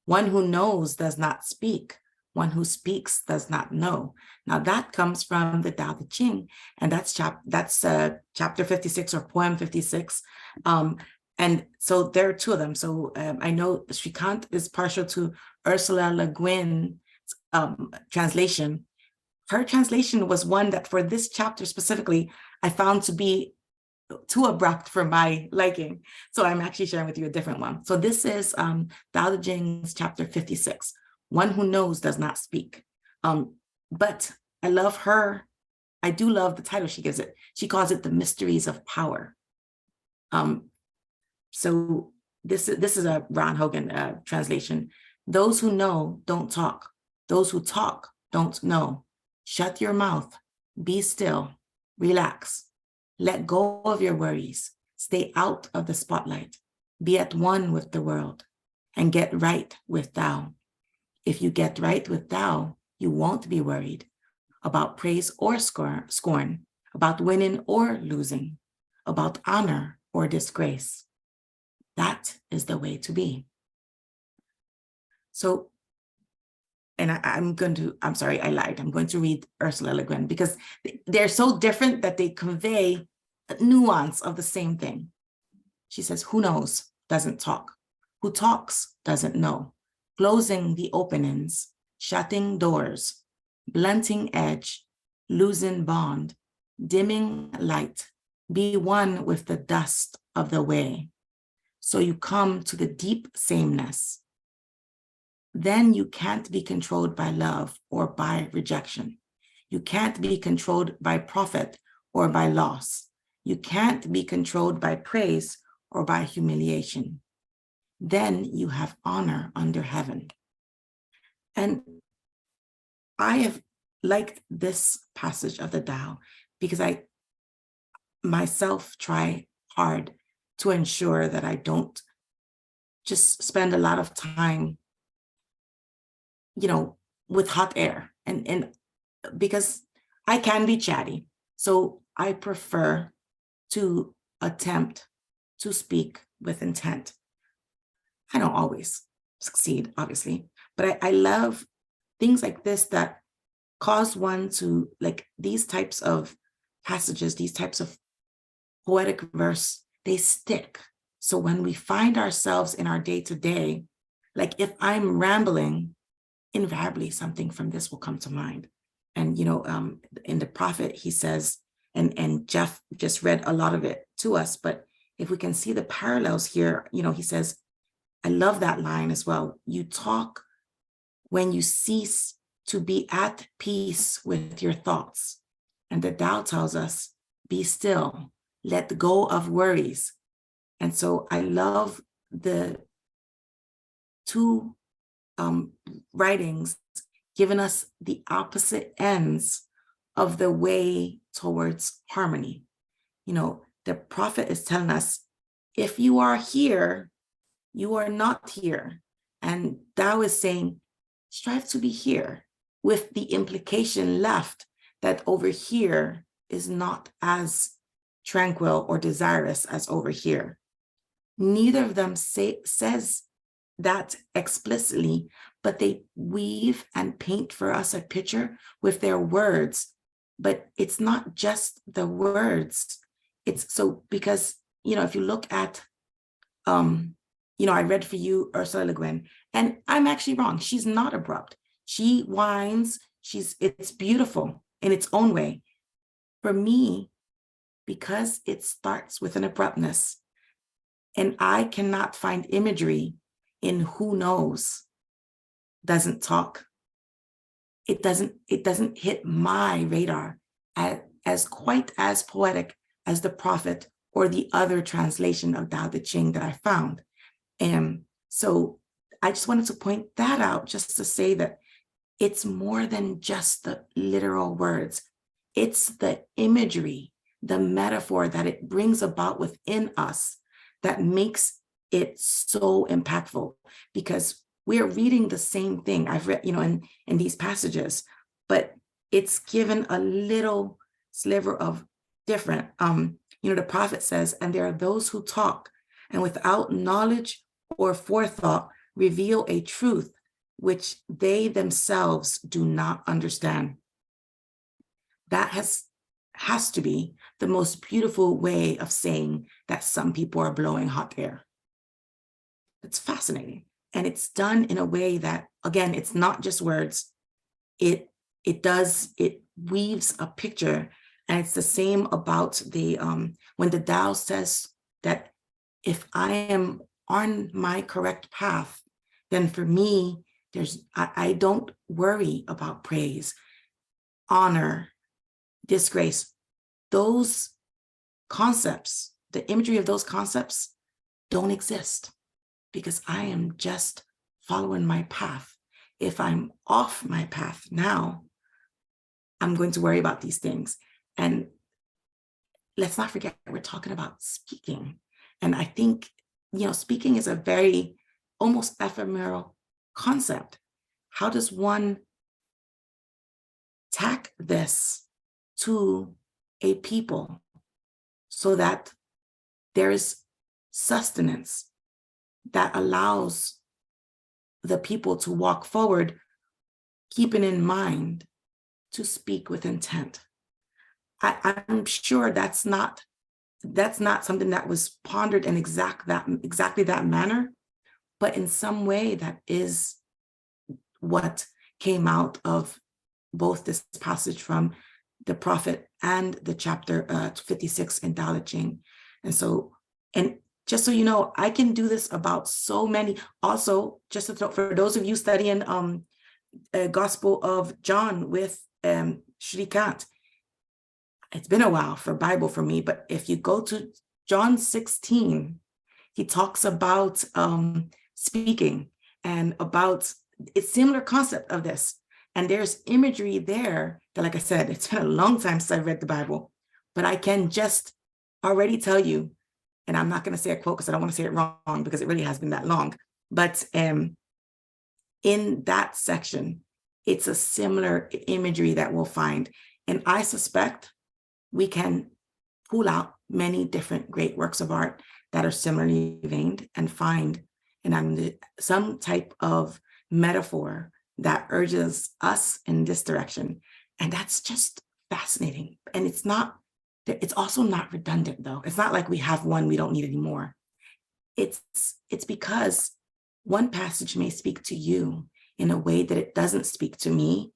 "One who knows does not speak. One who speaks does not know." Now that comes from the Tao Te Ching, and that's chapter 56 or poem 56. And so there are two of them. So I know Shrikant is partial to Ursula Le Guin's translation. Her translation was one that for this chapter specifically, I found to be too abrupt for my liking. So I'm actually sharing with you a different one. So this is Tao Te Ching's chapter 56. One who knows does not speak. But I love her. I do love the title she gives it. She calls it The Mysteries of Power. So this is a Ron Hogan translation. Those who know don't talk. Those who talk don't know. Shut your mouth. Be still. Relax. Let go of your worries. Stay out of the spotlight. Be at one with the world and get right with Tao. If you get right with Tao, you won't be worried about praise or scorn, about winning or losing, about honor or disgrace. That is the way to be. So, and I'm sorry, I lied. I'm going to read Ursula Le Guin because they're so different that they convey a nuance of the same thing. She says, who knows doesn't talk. Who talks doesn't know. Closing the openings, shutting doors, blunting edge, losing bond, dimming light, be one with the dust of the way. So you come to the deep sameness. Then you can't be controlled by love or by rejection. You can't be controlled by profit or by loss. You can't be controlled by praise or by humiliation. Then you have honor under heaven. And I have liked this passage of the Tao because I myself try hard to ensure that I don't just spend a lot of time, with hot air and because I can be chatty. So I prefer to attempt to speak with intent. I don't always succeed, obviously, but I love things like this that cause one to, like these types of passages, these types of poetic verse, they stick. So when we find ourselves in our day-to-day, like if I'm rambling, invariably something from this will come to mind. And, in the prophet, he says, and Jeff just read a lot of it to us, but if we can see the parallels here, he says, I love that line as well. You talk when you cease to be at peace with your thoughts. And the Tao tells us, be still, let go of worries. And so I love the two writings giving us the opposite ends of the way towards harmony. The prophet is telling us, if you are here, you are not here. And Tao is saying, strive to be here, with the implication left that over here is not as tranquil or desirous as over here. Neither of them says that explicitly, but they weave and paint for us a picture with their words. But it's not just the words. It's so because, if you look at, I read for you Ursula Le Guin, and I'm actually wrong. She's not abrupt. She whines. It's beautiful in its own way. For me, because it starts with an abruptness, and I cannot find imagery in who knows doesn't talk, it doesn't hit my radar as quite as poetic as the prophet or the other translation of Tao Te Ching that I found. And so I just wanted to point that out, just to say that it's more than just the literal words. It's the imagery, the metaphor that it brings about within us that makes it so impactful, because we're reading the same thing. I've read, in these passages, but it's given a little sliver of different. The prophet says, and there are those who talk and without knowledge or forethought reveal a truth which they themselves do not understand. That has to be the most beautiful way of saying that some people are blowing hot air. It's fascinating. And it's done in a way that, again, it's not just words. It weaves a picture. And it's the same about the when the Tao says that if I am on my correct path, then for me, I don't worry about praise, honor, disgrace. Those concepts, the imagery of those concepts don't exist, because I am just following my path. If I'm off my path now, I'm going to worry about these things. And let's not forget, we're talking about speaking. And I think, speaking is a very almost ephemeral concept. How does one tack this to a people so that there is sustenance that allows the people to walk forward, keeping in mind to speak with intent? I'm sure that's not something that was pondered in exactly that manner, but in some way that is what came out of both this passage from the prophet and the chapter 56 in Tao Te Ching. And just so you know, I can do this about so many. Also, just to throw, for those of you studying Gospel of John with Shrikant, it's been a while for Bible for me, but if you go to John 16, he talks about speaking and about it's similar concept of this. And there's imagery there that, like I said, it's been a long time since I've read the Bible, but I can just already tell you, and I'm not going to say a quote because I don't want to say it wrong, because it really has been that long. But in that section, it's a similar imagery that we'll find. And I suspect we can pull out many different great works of art that are similarly veined and find some type of metaphor that urges us in this direction. And that's just fascinating. And it's also not redundant, though. It's not like we have one, we don't need any more. It's because one passage may speak to you in a way that it doesn't speak to me.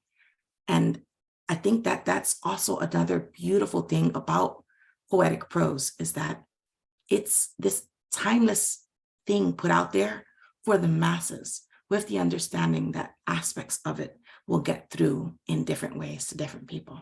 And I think that that's also another beautiful thing about poetic prose, is that it's this timeless thing put out there for the masses, with the understanding that aspects of it will get through in different ways to different people.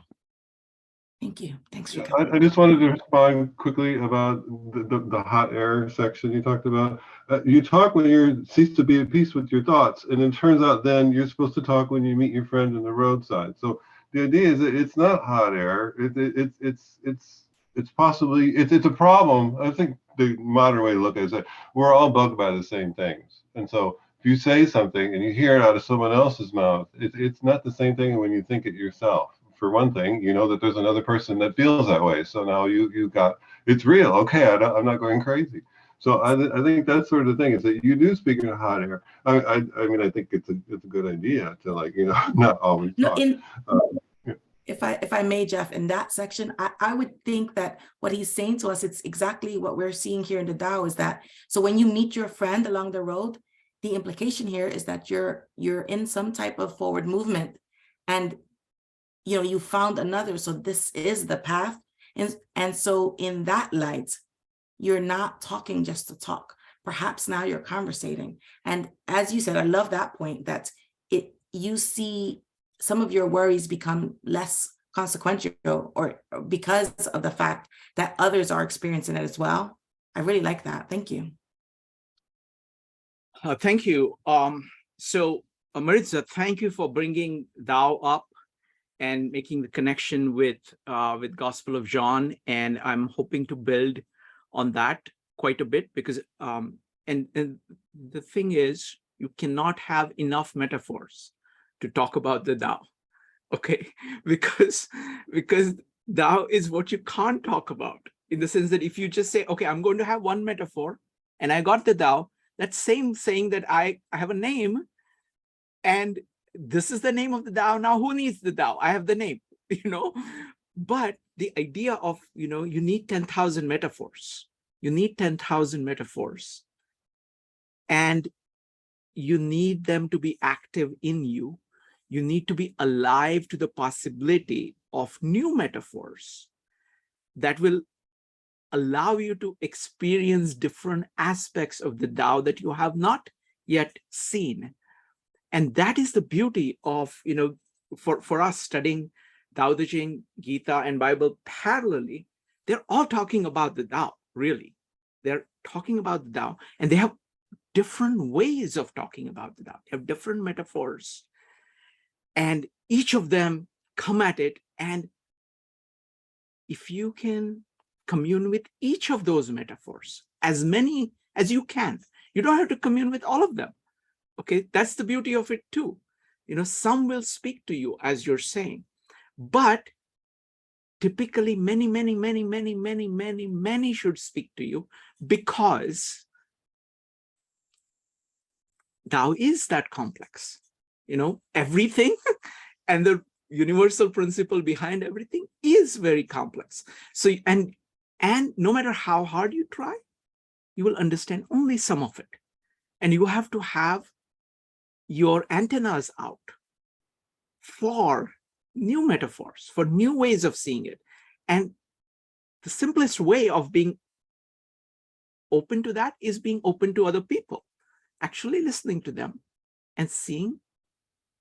Thank you. Thanks for coming. I just wanted to respond quickly about the hot air section you talked about. You talk when you cease to be at peace with your thoughts, and it turns out then you're supposed to talk when you meet your friend on the roadside. So the idea is that it's not hot air. It's possibly it's a problem. I think the modern way to look at it is that we're all bugged by the same things, and so if you say something and you hear it out of someone else's mouth, it's not the same thing when you think it yourself. For one thing, you know that there's another person that feels that way. So now you got, it's real. Okay, I'm not going crazy. So I think that's sort of the thing, is that you do speak in hot air. I mean, I think it's a good idea to not always talk. If I may, Jeff, in that section, I would think that what he's saying to us, it's exactly what we're seeing here in the Tao, is that, so when you meet your friend along the road, the implication here is that you're in some type of forward movement, and you found another, so this is the path. And so in that light, you're not talking just to talk. Perhaps now you're conversating. And as you said, I love that point, that you see some of your worries become less consequential, or because of the fact that others are experiencing it as well. I really like that. Thank you. Thank you. Maritza, thank you for bringing Thou up and making the connection with Gospel of John. And I'm hoping to build on that quite a bit, because and the thing is, you cannot have enough metaphors to talk about the Thou, okay? Because Thou is what you can't talk about, in the sense that if you just say, okay, I'm going to have one metaphor and I got the Thou, that's same saying that I have a name and this is the name of the Thou. Now who needs the Thou? I have the name, But the idea of, you need 10,000 metaphors. You need 10,000 metaphors. And you need them to be active in you. You need to be alive to the possibility of new metaphors that will allow you to experience different aspects of the Tao that you have not yet seen. And that is the beauty of, for us studying Tao Te Ching, Gita, and Bible parallelly. They're all talking about the Tao, really. They're talking about the Tao, and they have different ways of talking about the Tao. They have different metaphors, and each of them come at it. And if you can commune with each of those metaphors, as many as you can, you don't have to commune with all of them. Okay, that's the beauty of it too. Some will speak to you as you're saying, but typically many should speak to you, because Tao is that complex. Everything and the universal principle behind everything is very complex. So, and no matter how hard you try, you will understand only some of it. And you have to have your antennas out for new metaphors, for new ways of seeing it. And the simplest way of being open to that is being open to other people, actually listening to them and seeing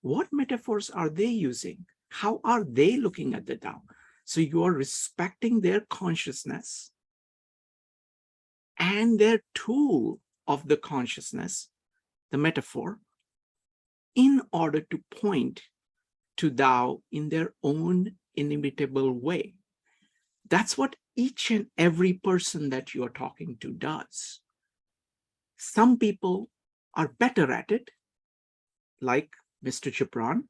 what metaphors are they using? How are they looking at the Tao? So you are respecting their consciousness and their tool of the consciousness, the metaphor, in order to point to Tao in their own inimitable way. That's what each and every person that you are talking to does. Some people are better at it, like Mr. Gibran.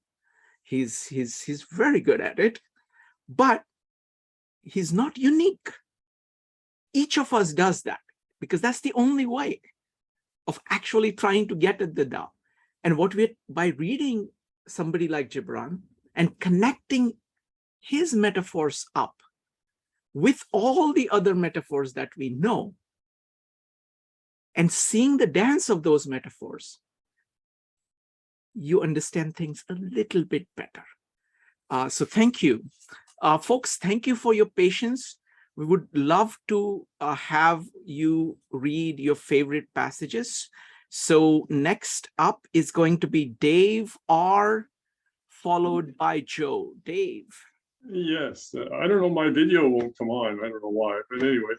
He's very good at it, but he's not unique. Each of us does that, because that's the only way of actually trying to get at the Tao. And by reading somebody like Gibran and connecting his metaphors up with all the other metaphors that we know, and seeing the dance of those metaphors, you understand things a little bit better. So thank you. Folks, thank you for your patience. We would love to have you read your favorite passages. So next up is going to be Dave R, followed by Joe. Dave. Yes, I don't know, my video won't come on. I don't know why, but anyway.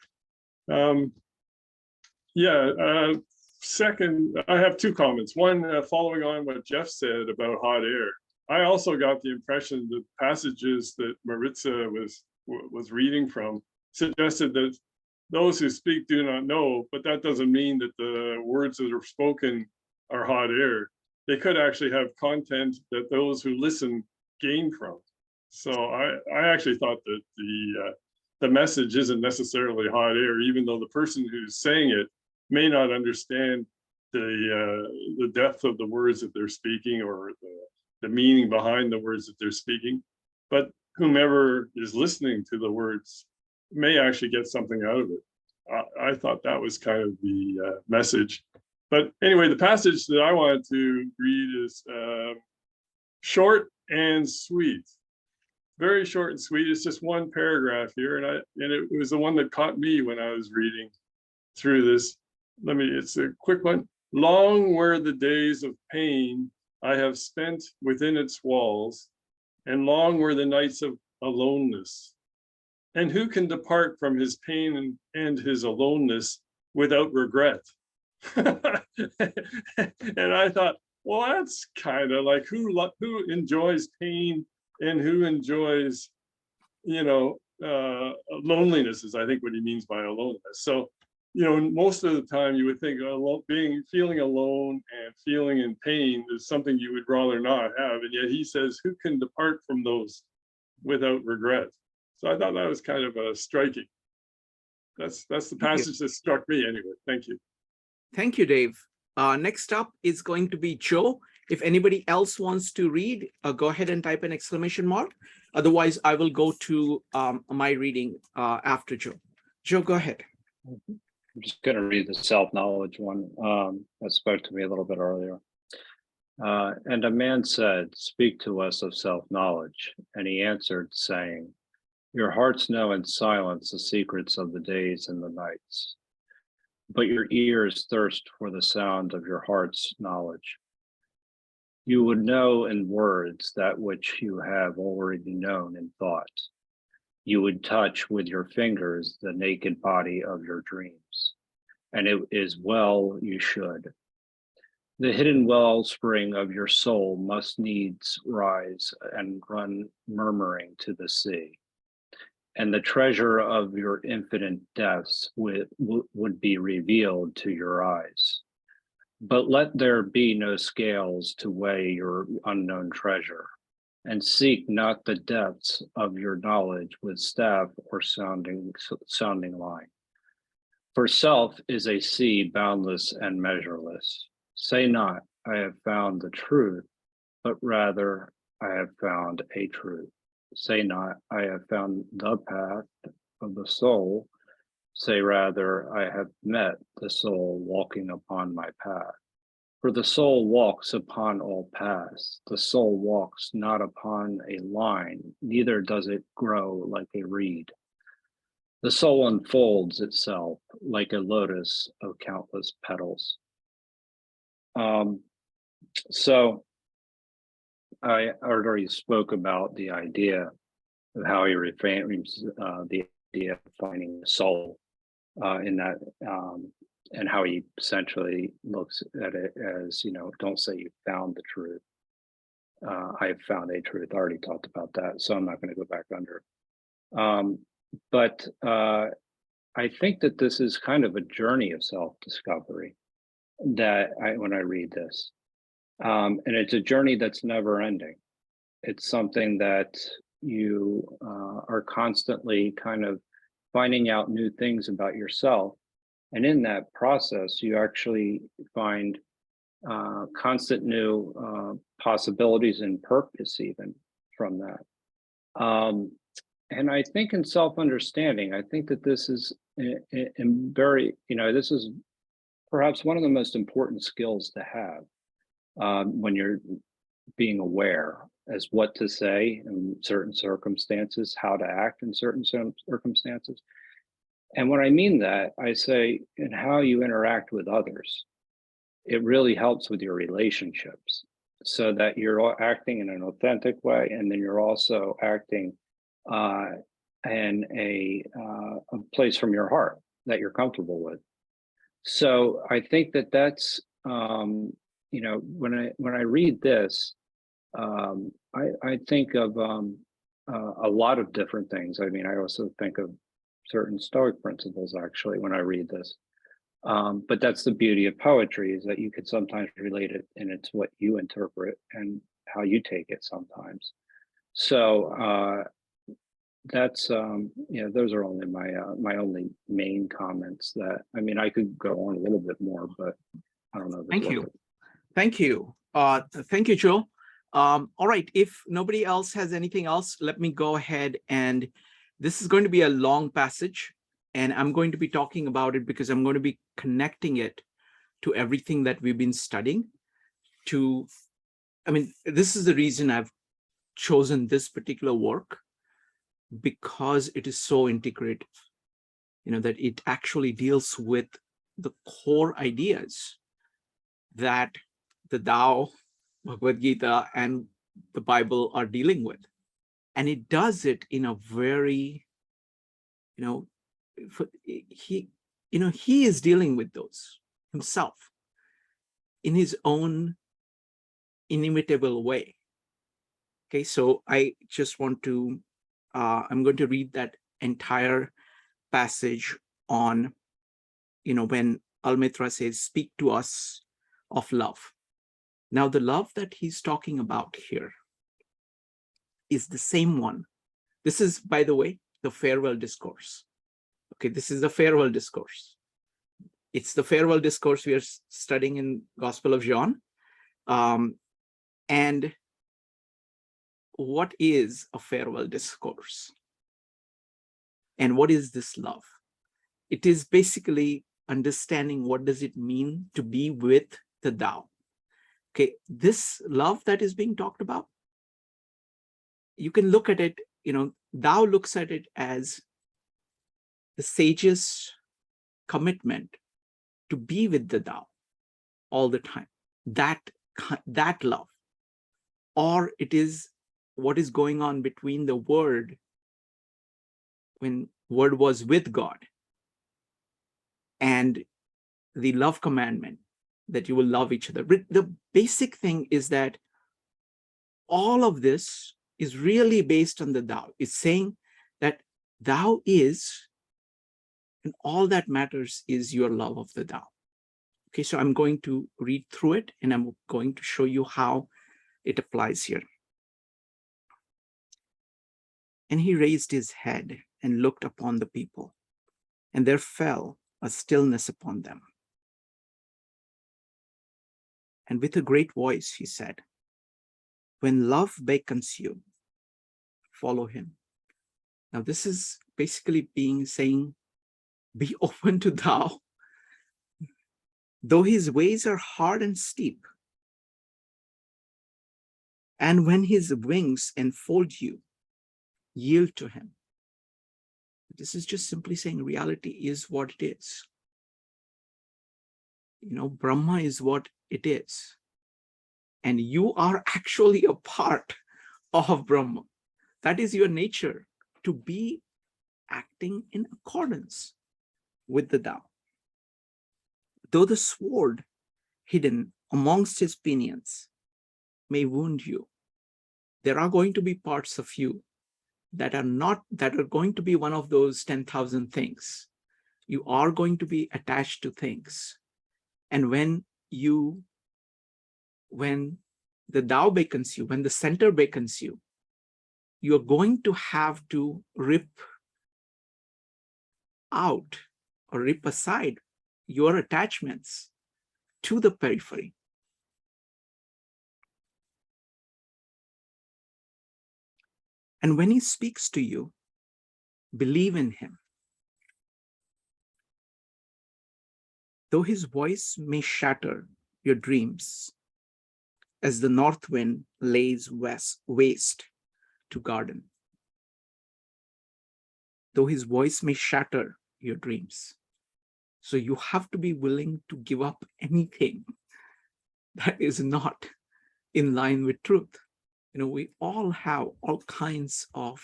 Second, I have two comments. One, following on what Jeff said about hot air. I also got the impression that passages that Maritza was reading from suggested that those who speak do not know, but that doesn't mean that the words that are spoken are hot air. They could actually have content that those who listen gain from. So I actually thought that the message isn't necessarily hot air, even though the person who's saying it may not understand the depth of the words that they're speaking, or the meaning behind the words that they're speaking. But whomever is listening to the words may actually get something out of it. I thought that was kind of the message. But anyway, the passage that I wanted to read is short and sweet. Very short and sweet. It's just one paragraph here, and it was the one that caught me when I was reading through this. It's a quick one. Long were the days of pain I have spent within its walls, and long were the nights of aloneness. And who can depart from his pain and his aloneness without regret? And I thought, well, that's kind of like who enjoys pain and who enjoys, loneliness is, I think, what he means by aloneness. So, most of the time you would think feeling alone and feeling in pain is something you would rather not have. And yet he says, who can depart from those without regret? So I thought that was kind of striking. That's the passage that struck me anyway. Thank you. Thank you, Dave. Next up is going to be Joe. If anybody else wants to read, go ahead and type an exclamation mark. Otherwise, I will go to my reading after Joe. Joe, go ahead. I'm just going to read the self-knowledge one that spoke to me a little bit earlier. And a man said, "Speak to us of self-knowledge." And he answered, saying, "Your hearts know in silence the secrets of the days and the nights, but your ears thirst for the sound of your heart's knowledge. You would know in words that which you have already known in thought. You would touch with your fingers the naked body of your dreams, and it is well you should. The hidden wellspring of your soul must needs rise and run murmuring to the sea, and the treasure of your infinite depths would be revealed to your eyes. But let there be no scales to weigh your unknown treasure, and seek not the depths of your knowledge with staff or sounding line. For self is a sea boundless and measureless. Say not, I have found the truth, but rather I have found a truth. Say not, I have found the path of the soul. Say rather, I have met the soul walking upon my path. For the soul walks upon all paths. The soul walks not upon a line, neither does it grow like a reed. The soul unfolds itself like a lotus of countless petals. So I already spoke about the idea of how he reframes the idea of finding the soul in that, and how he essentially looks at it as, don't say you found the truth. I have found a truth. I already talked about that, so I'm not going to go back under. But I think that this is kind of a journey of self-discovery that when I read this. And it's a journey that's never ending. It's something that you are constantly kind of finding out new things about yourself. And in that process, you actually find constant new possibilities and purpose even from that. And I think in self-understanding, I think that this is this is perhaps one of the most important skills to have when you're being aware as what to say in certain circumstances, how to act in certain circumstances. And when I mean that, I say in how you interact with others. It really helps with your relationships so that you're acting in an authentic way, and then you're also acting in a place from your heart that you're comfortable with. So I think that that's when I read this, I think of a lot of different things. I mean, I also think of certain Stoic principles actually when I read this. But that's the beauty of poetry, is that you could sometimes relate it, and it's what you interpret and how you take it sometimes. So that's those are only my only main comments. That, I mean, I could go on a little bit more, but I don't know. Thank you. Thank you. Thank you, Joe. All right, if nobody else has anything else, let me go ahead, and this is going to be a long passage, and I'm going to be talking about it because I'm going to be connecting it to everything that we've been studying. This is the reason I've chosen this particular work, because it is so integrative, that it actually deals with the core ideas that the Tao, Bhagavad Gita, and the Bible are dealing with. And it does it in a very, he is dealing with those himself in his own inimitable way. Okay, so I just want to, I'm going to read that entire passage on, when Al-Mitra says, speak to us of love. Now, the love that he's talking about here is the same one. This is, by the way, the farewell discourse. Okay, this is the farewell discourse. It's the farewell discourse we are studying in Gospel of John. And what is a farewell discourse? And what is this love? It is basically understanding what does it mean to be with the Tao. Okay, this love that is being talked about, you can look at it, Tao looks at it as the sage's commitment to be with the Tao all the time. That love. Or it is what is going on between the Word, when Word was with God, and the love commandment that you will love each other. But the basic thing is that all of this is really based on the Tao. It's saying that Tao is, and all that matters is your love of the Tao. Okay, so I'm going to read through it, and I'm going to show you how it applies here. And he raised his head and looked upon the people, and there fell a stillness upon them. And with a great voice he said, when love beckons you, follow him. Now this is basically saying, be open to Tao. Though his ways are hard and steep, and when his wings enfold you, yield to him. This is just simply saying reality is what it is. Brahma is what it is. And you are actually a part of Brahma. That is your nature, to be acting in accordance with the Tao. Though the sword hidden amongst his pinions may wound you, there are going to be parts of you that are going to be one of those 10,000 things. You are going to be attached to things. And when the Tao beckons you, when the center beckons you, you're going to have to rip out or rip aside your attachments to the periphery. And when he speaks to you, believe in him. Though his voice may shatter your dreams, as the north wind lays waste to garden. Though his voice may shatter your dreams. So you have to be willing to give up anything that is not in line with truth. We all have all kinds of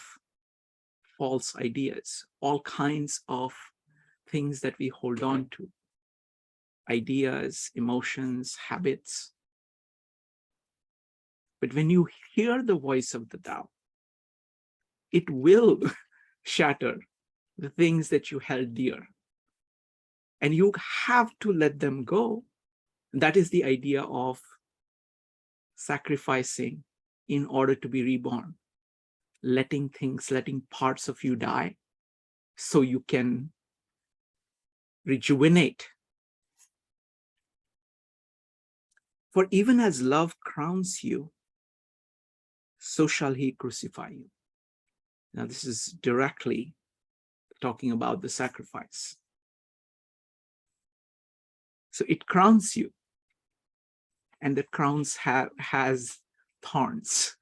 false ideas, all kinds of things that we hold on to. Ideas, emotions, habits. But when you hear the voice of the Tao, it will shatter the things that you held dear. And you have to let them go. That is the idea of sacrificing in order to be reborn. Letting parts of you die so you can rejuvenate. For even as love crowns you, so shall he crucify you. Now this is directly talking about the sacrifice. So it crowns you, and the crowns has thorns.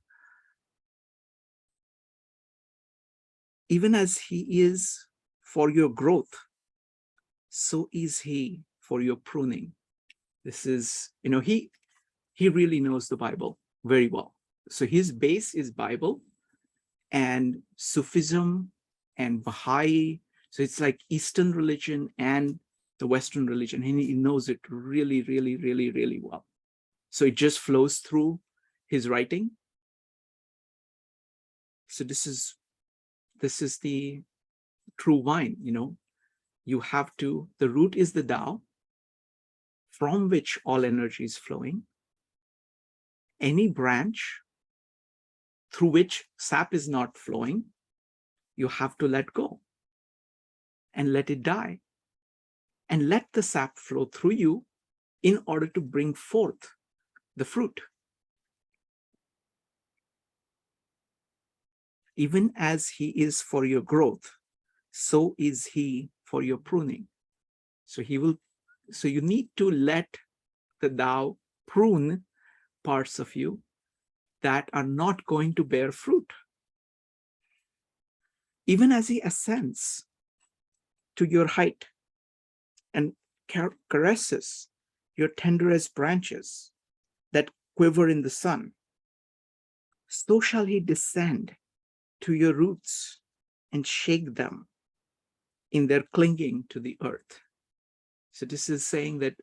Even as he is for your growth, so is he for your pruning. This is, he really knows the Bible very well. So his base is Bible, and Sufism and Baha'i. So it's like Eastern religion and the Western religion. And he knows it really, really, really, really well. So it just flows through his writing. So this is the true wine, you know. You have to, the root is the Tao, from which all energy is flowing. Any branch through which sap is not flowing, you have to let go and let it die. And let the sap flow through you in order to bring forth the fruit. Even as he is for your growth, so is he for your pruning. So you need to let the Tao prune parts of you that are not going to bear fruit. Even as he ascends to your height and caresses your tenderest branches that quiver in the sun, so shall he descend to your roots and shake them in their clinging to the earth. So this is saying that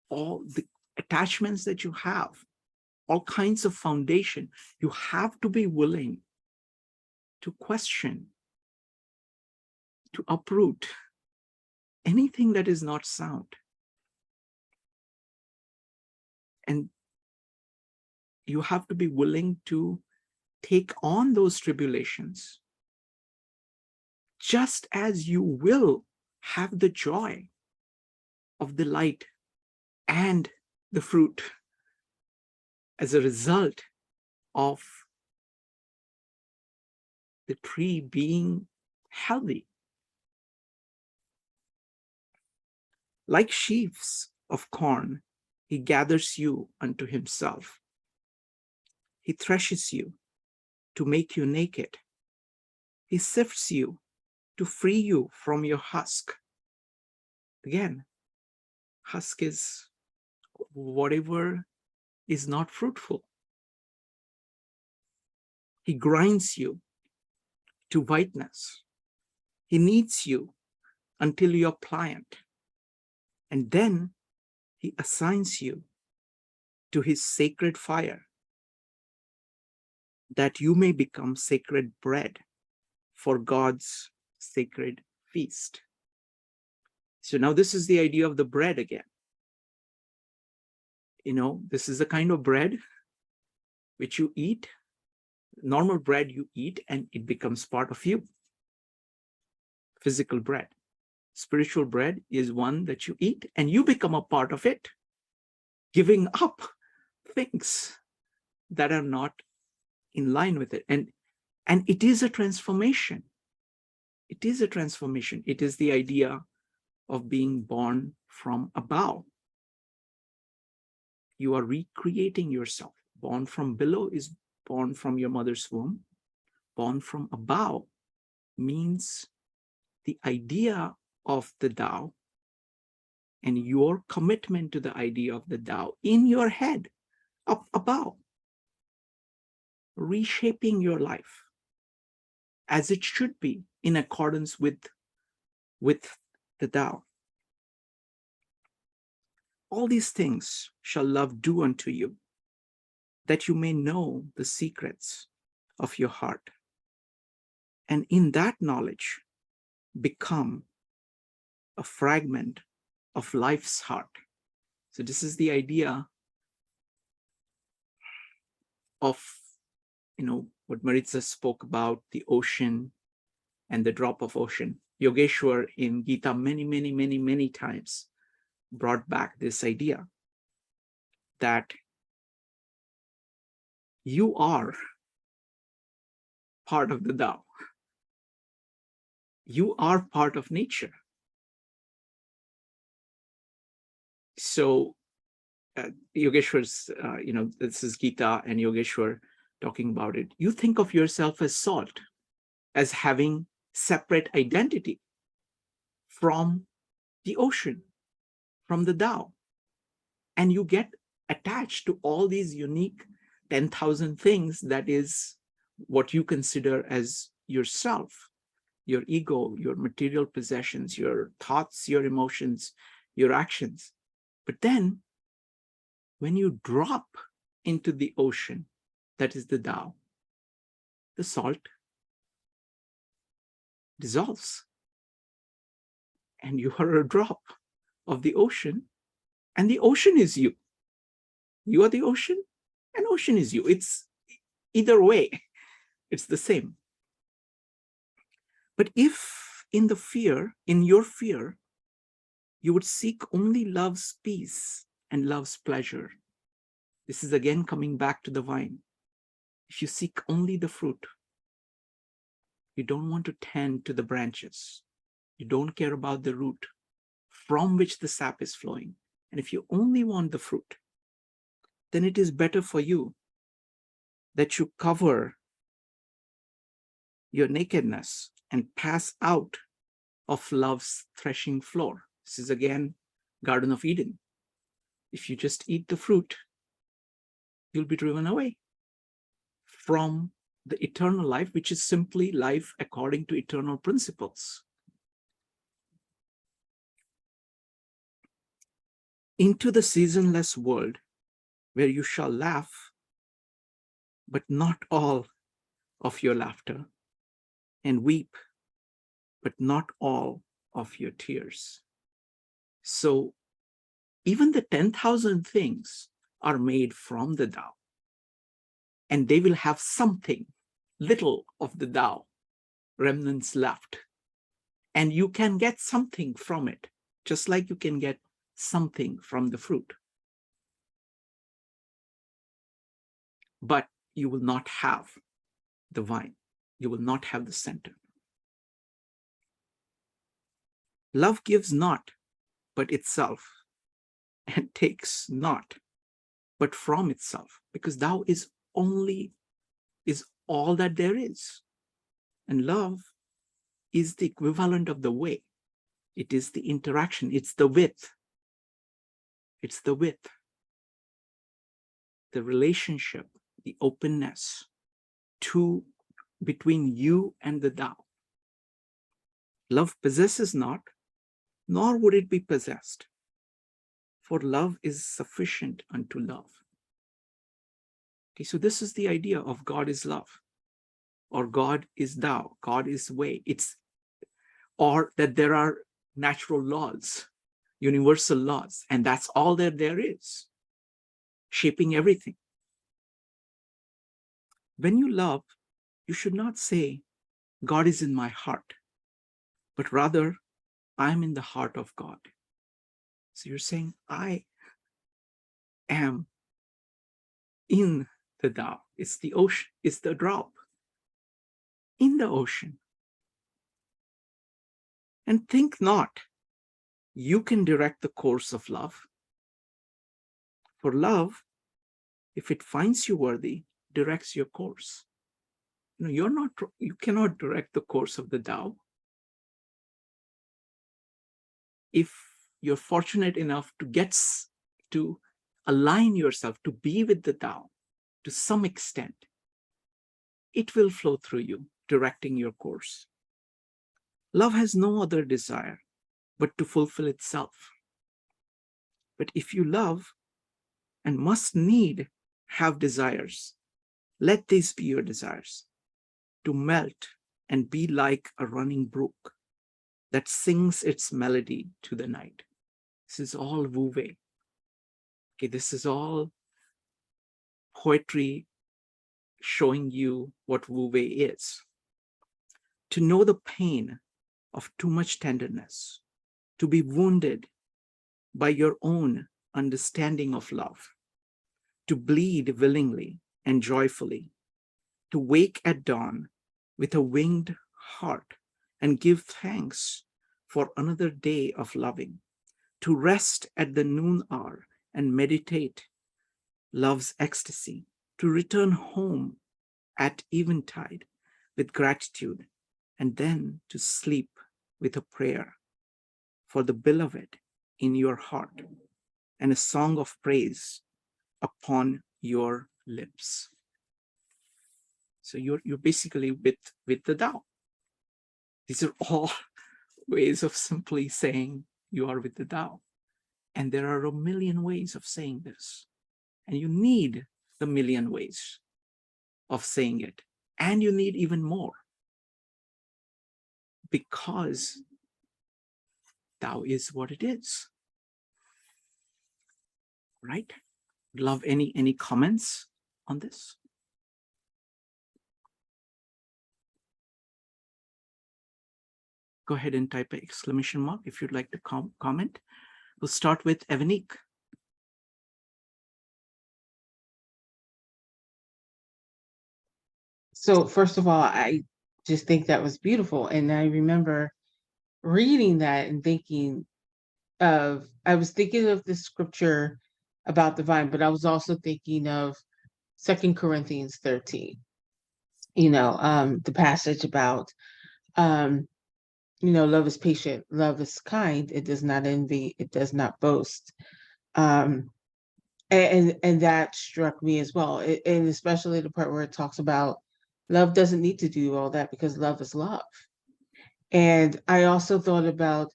all the attachments that you have, all kinds of foundation, you have to be willing to question, to uproot anything that is not sound. And you have to be willing to take on those tribulations, just as you will have the joy of the light and the fruit as a result of the tree being healthy. Like sheaves of corn, he gathers you unto himself. He threshes you to make you naked. He sifts you to free you from your husk. Again, husk is whatever is not fruitful. He grinds you to whiteness. He kneads you until you're pliant. And then he assigns you to his sacred fire, that you may become sacred bread for God's sacred feast. So now this is the idea of the bread again. You know, this is the kind of bread which you eat, normal bread you eat, and it becomes part of you. Physical bread. Spiritual bread is one that you eat and you become a part of it, giving up things that are not in line with it. And it is a transformation. It is a transformation. It is the idea of being born from above. You are recreating yourself. Born from below is born from your mother's womb. Born from above means the idea of the Tao and your commitment to the idea of the Tao in your head, up above, reshaping your life as it should be in accordance with the Tao. All these things shall love do unto you, that you may know the secrets of your heart, and in that knowledge become a fragment of life's heart. So this is the idea of, you know, what Maritza spoke about, the ocean and the drop of ocean. Yogeshwar in Gita many times brought back this idea that you are part of the Tao. You are part of nature. So Yogeshwar's, you know, this is Gita and Yogeshwar talking about it. You think of yourself as salt, as having separate identity from the ocean, from the Tao. And you get attached to all these unique 10,000 things that is what you consider as yourself, your ego, your material possessions, your thoughts, your emotions, your actions. But then when you drop into the ocean, that is the Tao, the salt dissolves. And you are a drop of the ocean, and the ocean is you. You are the ocean, and ocean is you. It's either way, it's the same. But if in your fear, you would seek only love's peace and love's pleasure, this is again coming back to the vine. If you seek only the fruit, you don't want to tend to the branches. You don't care about the root from which the sap is flowing. And if you only want the fruit, then it is better for you that you cover your nakedness and pass out of love's threshing floor. This is again Garden of Eden. If you just eat the fruit, you'll be driven away from the eternal life, which is simply life according to eternal principles. Into the seasonless world where you shall laugh, but not all of your laughter, and weep, but not all of your tears. So even the 10,000 things are made from the Tao, and they will have something, little of the Tao, remnants left. And you can get something from it, just like you can get something from the fruit. But you will not have the vine. You will not have the center. Love gives not but itself, and takes not but from itself, because Tao is all that there is. And love is the equivalent of the way. It is the interaction. It's the width. It's the width. The relationship, the openness between you and the Tao. Love possesses not, nor would it be possessed. For love is sufficient unto love. Okay, so this is the idea of God is love, or God is Tao, God is way. Or that there are natural laws, universal laws, and that's all that there is, shaping everything. When you love, you should not say, God is in my heart, but rather, I'm in the heart of God. So you're saying, I am in the Tao. It's the ocean, it's the drop in the ocean. And think not, you can direct the course of love. For love, if it finds you worthy, directs your course. You cannot direct the course of the Tao. If you're fortunate enough to align yourself, to be with the Tao to some extent, it will flow through you, directing your course. Love has no other desire but to fulfill itself. But if you love and must need have desires, let these be your desires, to melt and be like a running brook that sings its melody to the night. This is all Wu Wei. Okay, this is all poetry showing you what Wu Wei is. To know the pain of too much tenderness, to be wounded by your own understanding of love, to bleed willingly and joyfully, to wake at dawn with a winged heart and give thanks for another day of loving, to rest at the noon hour and meditate love's ecstasy, to return home at eventide with gratitude, and then to sleep with a prayer for the beloved in your heart and a song of praise upon your lips. So you're basically with the Tao. These are all ways of simply saying you are with the Tao. And there are a million ways of saying this. And you need the million ways of saying it. And you need even more. Because Tao is what it is. Right? Love, any comments on this? Go ahead and type an exclamation mark if you'd like to comment. We'll start with Evanique. So first of all, I just think that was beautiful. And I remember reading that and I was thinking of the scripture about the vine, but I was also thinking of 2 Corinthians 13, the passage about, love is patient, love is kind, it does not envy, it does not boast. And that struck me as well. And especially the part where it talks about love doesn't need to do all that because love is love. And I also thought about,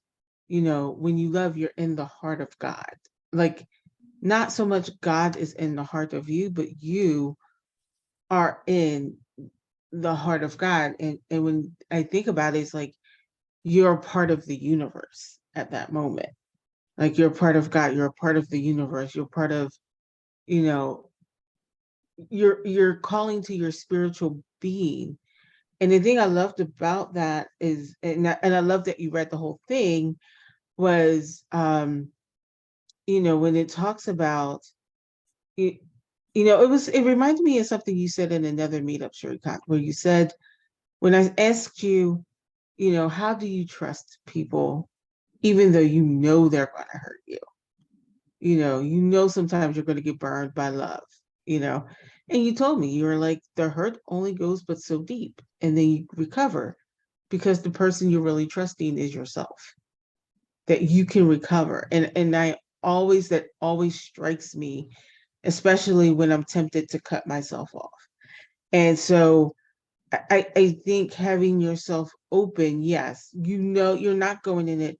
when you love, you're in the heart of God. Like, not so much God is in the heart of you, but you are in the heart of God. And when I think about it, it's like you're a part of the universe at that moment. Like, you're a part of God, you're a part of the universe, you're part of, you're calling to your spiritual being. And the thing I loved about that is, and I love that you read the whole thing, was when it talks about it, it reminded me of something you said in another meetup, Shrikant, where you said, when I asked you, how do you trust people even though you know they're going to hurt you? Sometimes you're going to get burned by love, and you told me, you were like, the hurt only goes but so deep, and then you recover because the person you're really trusting is yourself, that you can recover. And that always strikes me, especially when I'm tempted to cut myself off. And so I think having yourself open, yes, you're not going in it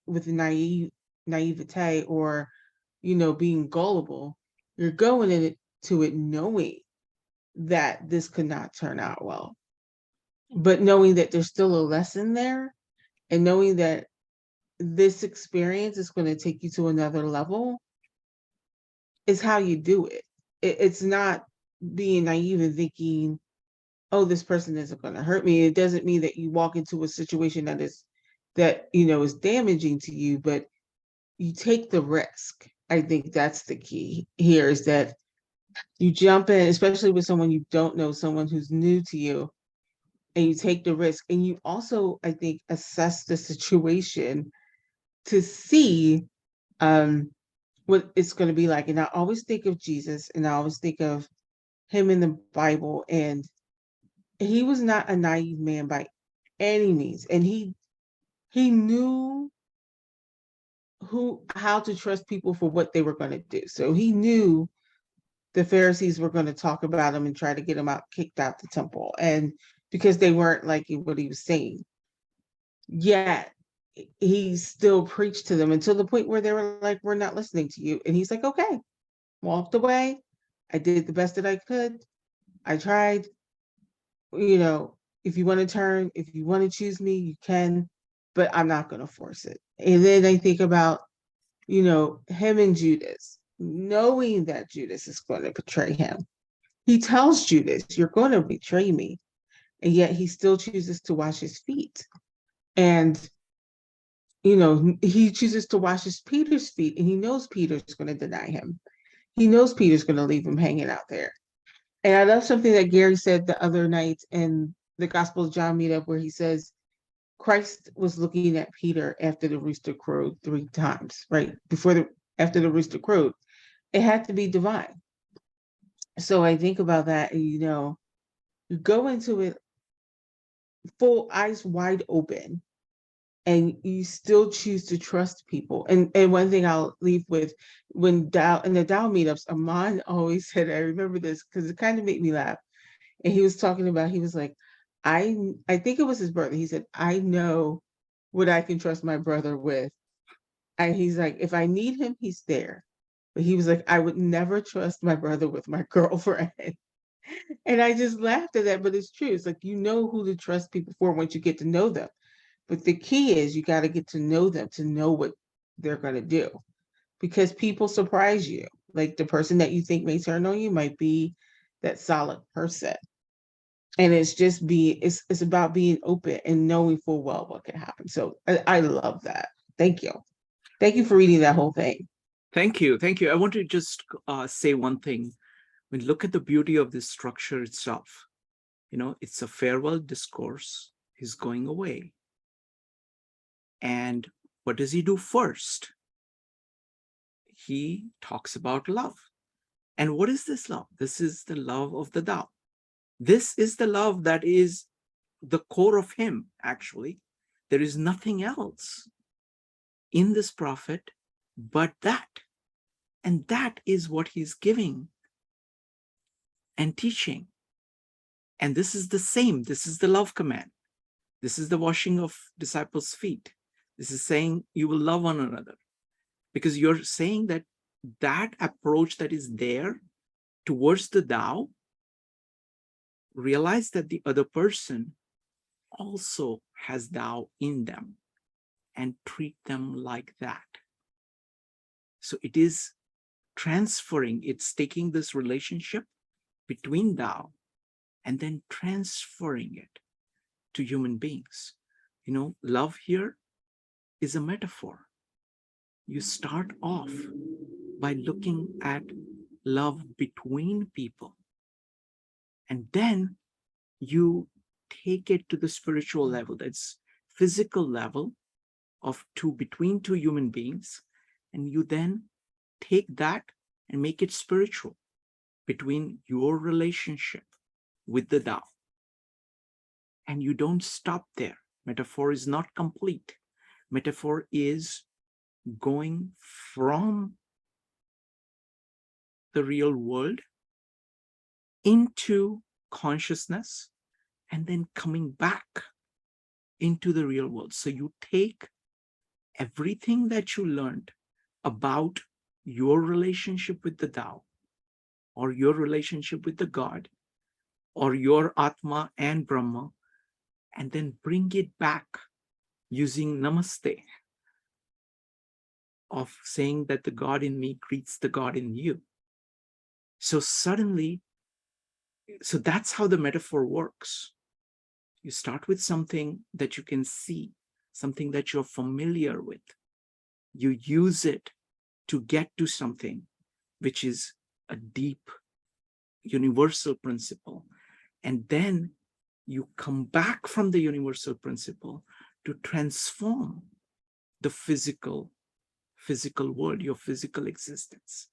with naivete or, being gullible. You're going into it knowing that this could not turn out well, but knowing that there's still a lesson there, and knowing that this experience is going to take you to another level is how you do it. It's not being naive and thinking, oh, this person isn't going to hurt me. It doesn't mean that you walk into a situation that is damaging to you, but you take the risk. I think that's the key here, is that you jump in, especially with someone you don't know, someone who's new to you, and you take the risk. And you also, I think, assess the situation to see what it's going to be like. And I always think of Jesus, and I always think of him in the Bible, and he was not a naive man by any means. And he knew how to trust people for what they were going to do. So he knew the Pharisees were going to talk about him and try to get him kicked out the temple, and because they weren't liking what he was saying. Yet he still preached to them until the point where they were like, we're not listening to you. And he's like, okay, walked away. I did the best that I could. I tried. If you want to turn, if you want to choose me, you can, but I'm not going to force it. And then I think about, him and Judas, knowing that Judas is going to betray him. He tells Judas, you're going to betray me. And yet he still chooses to wash his feet. And, he chooses to wash Peter's feet, and he knows Peter's going to deny him. He knows Peter's going to leave him hanging out there. And I love something that Gary said the other night in the Gospel of John meetup, where he says, Christ was looking at Peter after the rooster crowed 3 times, right? After the rooster crowed. It had to be divine. So I think about that, and you go into it full eyes wide open, and you still choose to trust people. And one thing I'll leave with, when in the Tao meetups, Aman always said, I remember this because it kind of made me laugh. And he was talking about, he was like, I think it was his brother. He said, I know what I can trust my brother with. And he's like, if I need him, he's there. But he was like, I would never trust my brother with my girlfriend. And I just laughed at that, but it's true. It's like, you know who to trust people for once you get to know them. But the key is you got to get to know them to know what they're going to do, because people surprise you. Like the person that you think may turn on you might be that solid person. And it's about being open and knowing full well what can happen. So I love that. Thank you. Thank you for reading that whole thing. Thank you. Thank you. I want to just say one thing. When look at the beauty of this structure itself, it's a farewell discourse. He's going away. And what does he do first? He talks about love. And what is this love? This is the love of the Tao. This is the love that is the core of him, actually. There is nothing else in this prophet but that. And that is what he's giving and teaching. And this is the same. This is the love command. This is the washing of disciples' feet. This is saying you will love one another. Because you're saying that that approach that is there towards the Tao, realize that the other person also has Tao in them and treat them like that. So it is transferring, it's taking this relationship between Tao and then transferring it to human beings. Love here is a metaphor. You start off by looking at love between people, and then you take it to the spiritual level, that's physical level of between two human beings, and you then take that and make it spiritual between your relationship with the Tao. And you don't stop there. Metaphor is not complete. Metaphor is going from the real world into consciousness and then coming back into the real world. So you take everything that you learned about your relationship with the Tao, or your relationship with the God, or your Atma and Brahma, and then bring it back using Namaste, of saying that the God in me greets the God in you. So suddenly, so that's how the metaphor works. You start with something that you can see, something that you're familiar with. You use it to get to something which is a deep, universal principle. And then you come back from the universal principle to transform the physical world, your physical existence.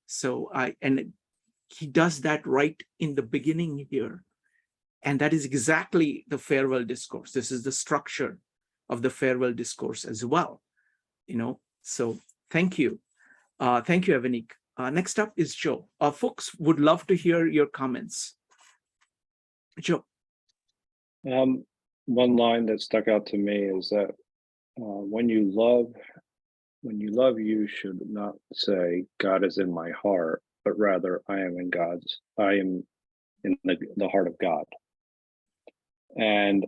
So he does that right in the beginning here. And that is exactly the farewell discourse. This is the structure of the farewell discourse as well. So thank you. Thank you, Avanik. Next up is Joe. Folks would love to hear your comments. Joe. One line that stuck out to me is that when you love, you should not say God is in my heart, but rather I am in the heart of God. And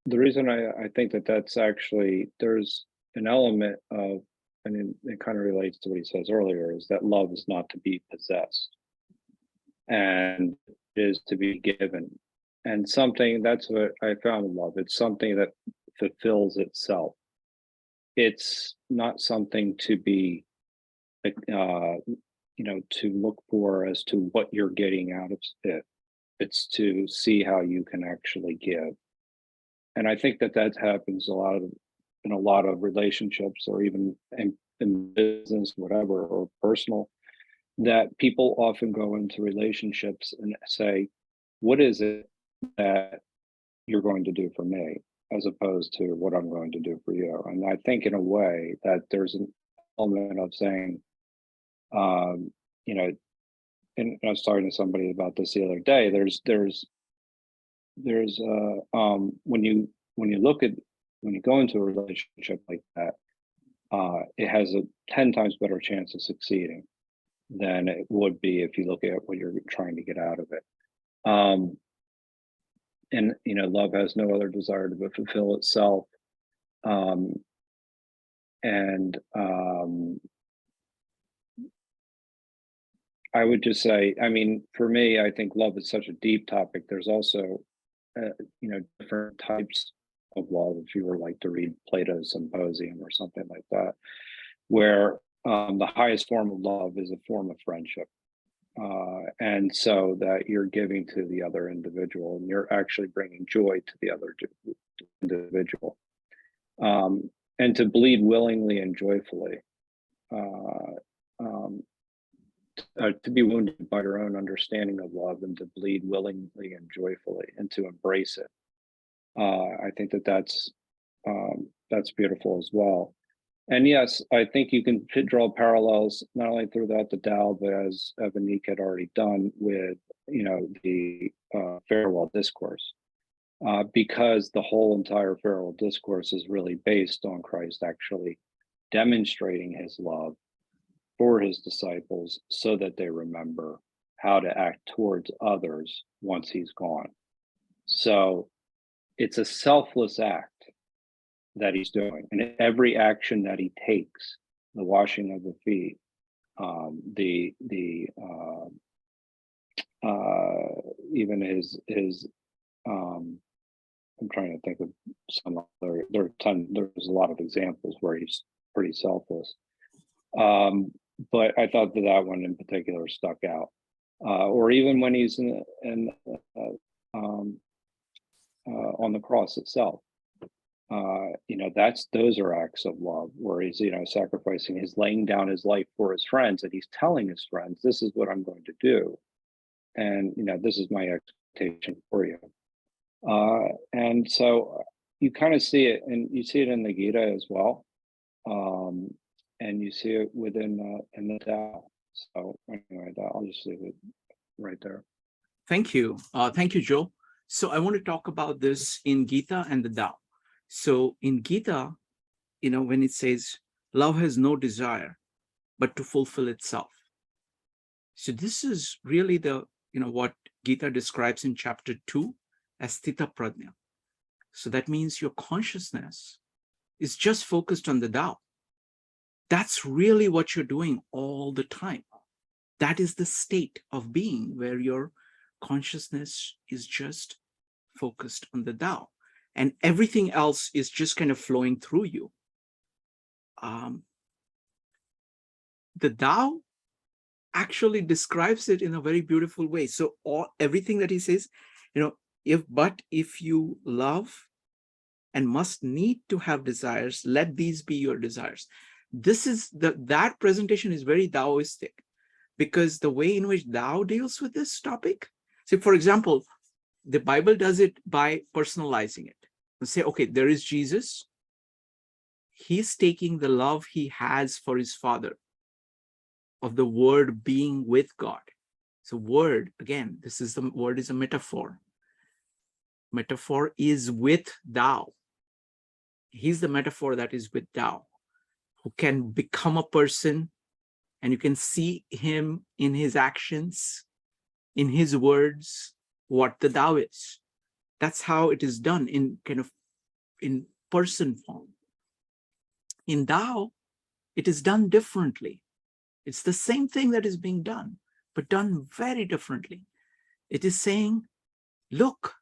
the reason I think that that's actually, there's an element of, and it kind of relates to what he says earlier, is that love is not to be possessed, and it is to be given. And something, that's what I found in love. It's something that fulfills itself. It's not something to be, to look for as to what you're getting out of it. It's to see how you can actually give. And I think that happens in a lot of relationships, or even in business, whatever, or personal, that people often go into relationships and say, what is it that you're going to do for me, as opposed to what I'm going to do for you? And I think in a way that there's an element of saying, and I was talking to somebody about this the other day. When you go into a relationship like that, it has a 10 times better chance of succeeding than it would be if you look at what you're trying to get out of it. And love has no other desire but fulfill itself. I would just say, I mean, for me, I think love is such a deep topic. There's also, different types of love. If you were like to read Plato's Symposium or something like that, where the highest form of love is a form of friendship. And so that you're giving to the other individual and you're actually bringing joy to the other individual. And to bleed willingly and joyfully. To be wounded by your own understanding of love and to bleed willingly and joyfully and to embrace it. I think that's beautiful as well. And yes, I think you can draw parallels not only throughout the Tao, but as Evanique had already done with the farewell discourse, because the whole entire farewell discourse is really based on Christ actually demonstrating his love for his disciples so that they remember how to act towards others once he's gone. So it's a selfless act that he's doing, and every action that he takes, the washing of the feet, even his I'm trying to think of some other, there's a lot of examples where he's pretty selfless. But I thought that one in particular stuck out. Or even when he's on the cross itself, those are acts of love where he's sacrificing, he's laying down his life for his friends, and he's telling his friends, this is what I'm going to do, and this is my expectation for you. And so you kind of see it, and you see it in the Gita as well. And you see it within in the Tao. So anyway, I'll just leave it right there. Thank you. Thank you, Joe. So I want to talk about this in Gita and the Tao. So in Gita, when it says, love has no desire but to fulfill itself. So this is really what Gita describes in chapter 2 as Sthita Prajna. So that means your consciousness is just focused on the Tao. That's really what you're doing all the time. That is the state of being where your consciousness is just focused on the Tao, and everything else is just kind of flowing through you. The Tao actually describes it in a very beautiful way. So everything that he says, if you love and must need to have desires, let these be your desires. This is that presentation is very Taoistic, because the way in which Tao deals with this topic, say, for example, the Bible does it by personalizing it. Say, okay, there is Jesus. He's taking the love he has for his Father, of the Word being with God. So word, again, the word is a metaphor. Metaphor is with Tao. He's the metaphor that is with Tao, who can become a person, and you can see him in his actions, in his words, what the Tao is. That's how it is done in person form. In Tao, it is done differently. It's the same thing that is being done, but done very differently. It is saying, look,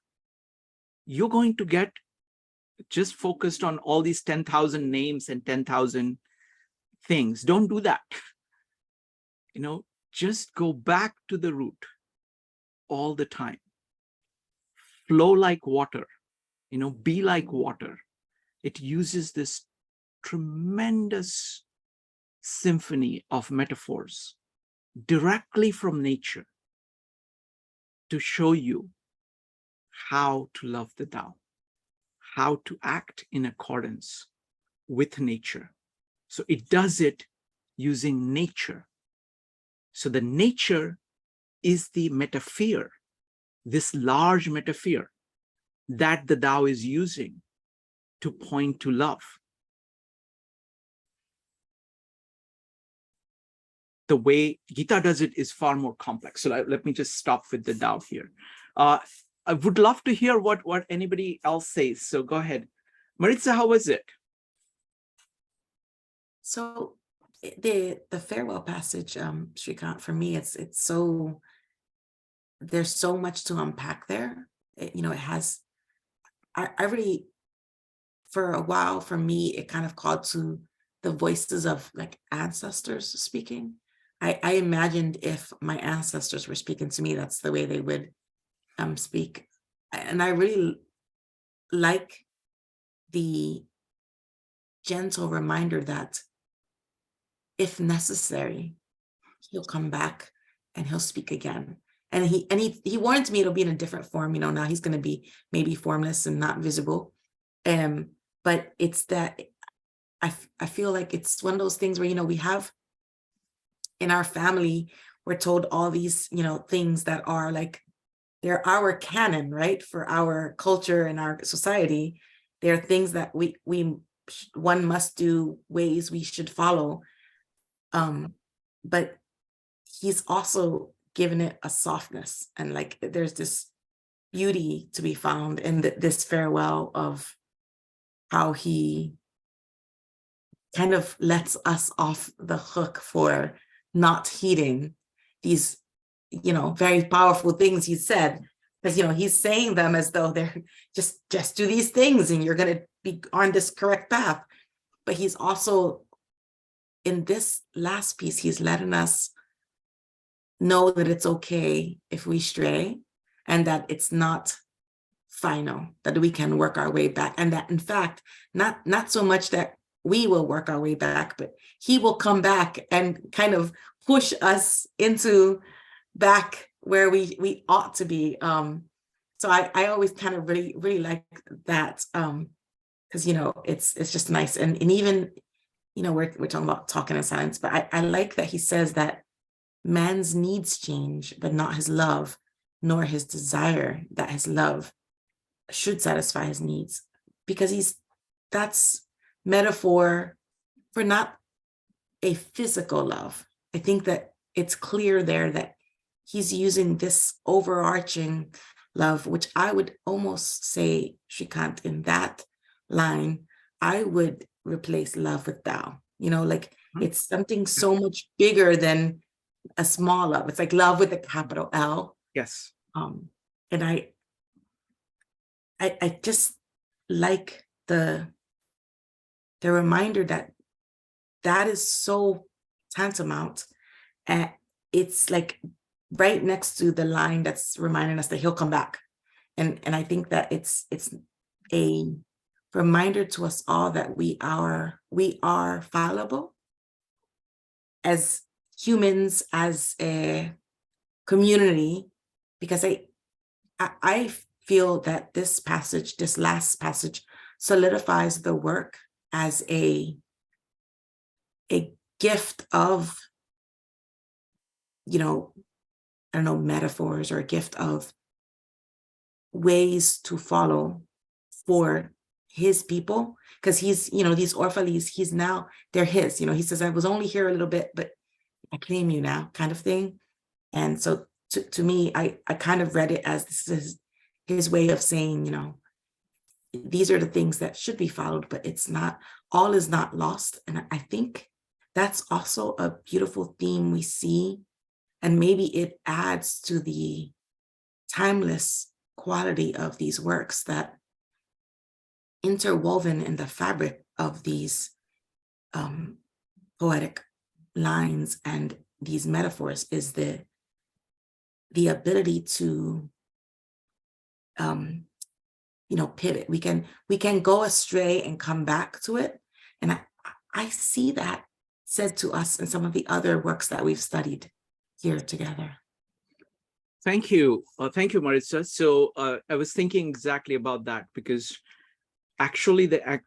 you're going to get just focused on all these 10,000 names and 10,000 things. Don't do that. Just go back to the root all the time. Flow like water, be like water. It uses this tremendous symphony of metaphors directly from nature to show you how to love the Tao, how to act in accordance with nature. So it does it using nature. So the nature is the metaphor, this large metaphor that the Tao is using to point to love. The way Gita does it is far more complex. So let me just stop with the Tao here. I would love to hear what anybody else says. So go ahead. Maritza, how was it? So the farewell passage, Shrikant, for me, it's so, there's so much to unpack there. It has, I really, for a while, for me, it kind of called to the voices of like ancestors speaking. I imagined if my ancestors were speaking to me, that's the way they would speak. And I really like the gentle reminder that if necessary, he'll come back and he'll speak again. And he warned me it'll be in a different form. Now he's going to be maybe formless and not visible. But it's that I feel like it's one of those things where, we have in our family, we're told all these, things that are like, they're our canon, right? For our culture and our society. They're things that one must do, ways we should follow. But he's also given it a softness, and like there's this beauty to be found in this farewell of how he kind of lets us off the hook for not heeding these, very powerful things he said, because, he's saying them as though they're just do these things and you're going to be on this correct path. But he's also, in this last piece, he's letting us know that it's okay if we stray, and that it's not final, that we can work our way back. And that, in fact, not so much that we will work our way back, but he will come back and kind of push us into back where we ought to be. So I always kind of really, really like that, because, it's just nice. And even, we're talking about talking in silence, but I like that he says that man's needs change, but not his love, nor his desire that his love should satisfy his needs, because that's metaphor for not a physical love. I think that it's clear there that he's using this overarching love, which I would almost say, Shrikant, in that line, I would replace love with thou. It's something so much bigger than a small love. It's like love with a capital L. Yes. And I just like the reminder that is so tantamount, and it's like right next to the line that's reminding us that he'll come back. And I think that it's a reminder to us all that we are fallible as humans, as a community, because I feel that this last passage solidifies the work as a gift of, I don't know, metaphors, or a gift of ways to follow for his people. Because he's, these orphans, they're his, he says, I was only here a little bit, but I claim you now, kind of thing. And so to me, I kind of read it as this is his way of saying, these are the things that should be followed, but it's not, all is not lost. And I think that's also a beautiful theme we see. And maybe it adds to the timeless quality of these works, that interwoven in the fabric of these poetic lines and these metaphors is the ability to pivot. We can go astray and come back to it. And I see that said to us in some of the other works that we've studied here together. Thank you. Thank you, Maritza. So I was thinking exactly about that, because actually the